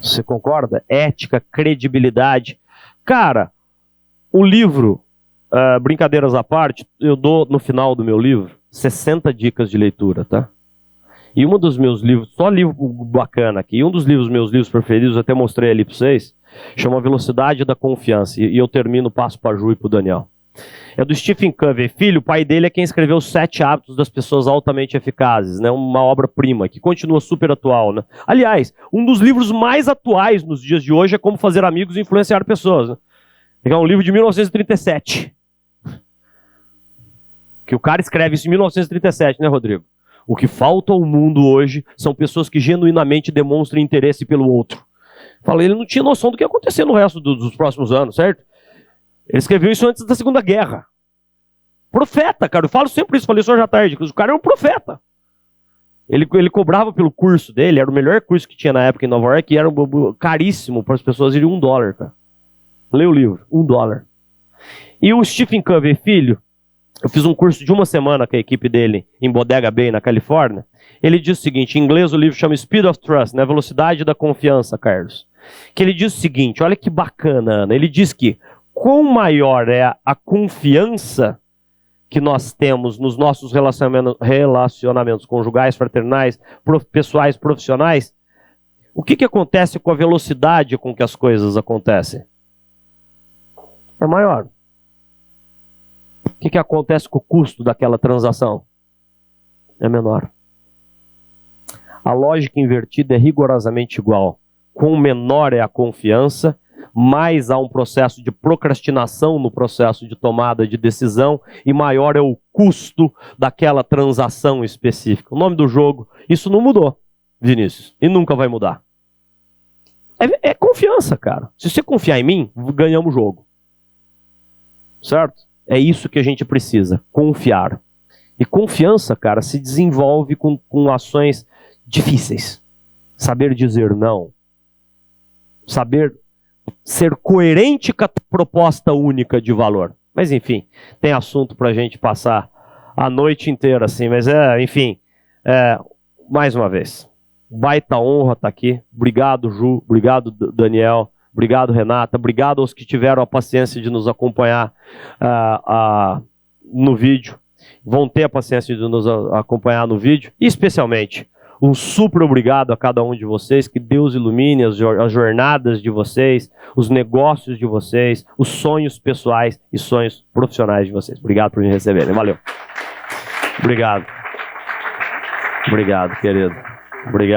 Você concorda? Ética, credibilidade. Cara, o livro, brincadeiras à parte, eu dou no final do meu livro 60 dicas de leitura, tá? E um dos meus livros, só livro bacana aqui, um dos meus livros preferidos, até mostrei ali para vocês, chama Velocidade da Confiança. E eu termino, passo para a Ju e para o Daniel. É do Stephen Covey. Filho, o pai dele é quem escreveu Os 7 Hábitos das Pessoas Altamente Eficazes, né? Uma obra-prima que continua super atual, né? Aliás, um dos livros mais atuais nos dias de hoje é Como Fazer Amigos e Influenciar Pessoas, né? É um livro de 1937. Que o cara escreve isso em 1937, né, Rodrigo? O que falta ao mundo hoje são pessoas que genuinamente demonstrem interesse pelo outro. Fala, ele não tinha noção do que ia acontecer no resto dos próximos anos, certo? Ele escreveu isso antes da Segunda Guerra. Profeta, cara. Eu falo sempre isso, falei isso hoje à tarde. O cara era um profeta. Ele cobrava pelo curso dele, era o melhor curso que tinha na época em Nova York, e era caríssimo para as pessoas irem $1, cara. Lê o livro, $1. E o Stephen Covey, filho, eu fiz um curso de 1 semana com a equipe dele em Bodega Bay, na Califórnia. Ele diz o seguinte, em inglês o livro chama Speed of Trust, né? Velocidade da Confiança, Carlos. Que ele diz o seguinte, olha que bacana, Ana. Ele diz que quão maior é a confiança que nós temos nos nossos relacionamentos conjugais, fraternais, pessoais, profissionais, o que acontece com a velocidade com que as coisas acontecem? É maior. O que acontece com o custo daquela transação? É menor. A lógica invertida é rigorosamente igual. Quanto menor é a confiança, mais há um processo de procrastinação no processo de tomada de decisão e maior é o custo daquela transação específica. O nome do jogo, isso não mudou, Vinícius, e nunca vai mudar. É confiança, cara. Se você confiar em mim, ganhamos o jogo. Certo? É isso que a gente precisa, confiar. E confiança, cara, se desenvolve com ações difíceis. Saber dizer não. Saber ser coerente com a proposta única de valor. Mas enfim, tem assunto pra gente passar a noite inteira assim, mas enfim, mais uma vez, baita honra estar aqui. Obrigado, Ju, obrigado, Daniel, obrigado, Renata, obrigado aos que tiveram a paciência de nos acompanhar no vídeo, vão ter a paciência de nos acompanhar no vídeo, e especialmente um super obrigado a cada um de vocês, que Deus ilumine as jornadas de vocês, os negócios de vocês, os sonhos pessoais e sonhos profissionais de vocês. Obrigado por me receberem, valeu. Obrigado. Obrigado, querido. Obrigado.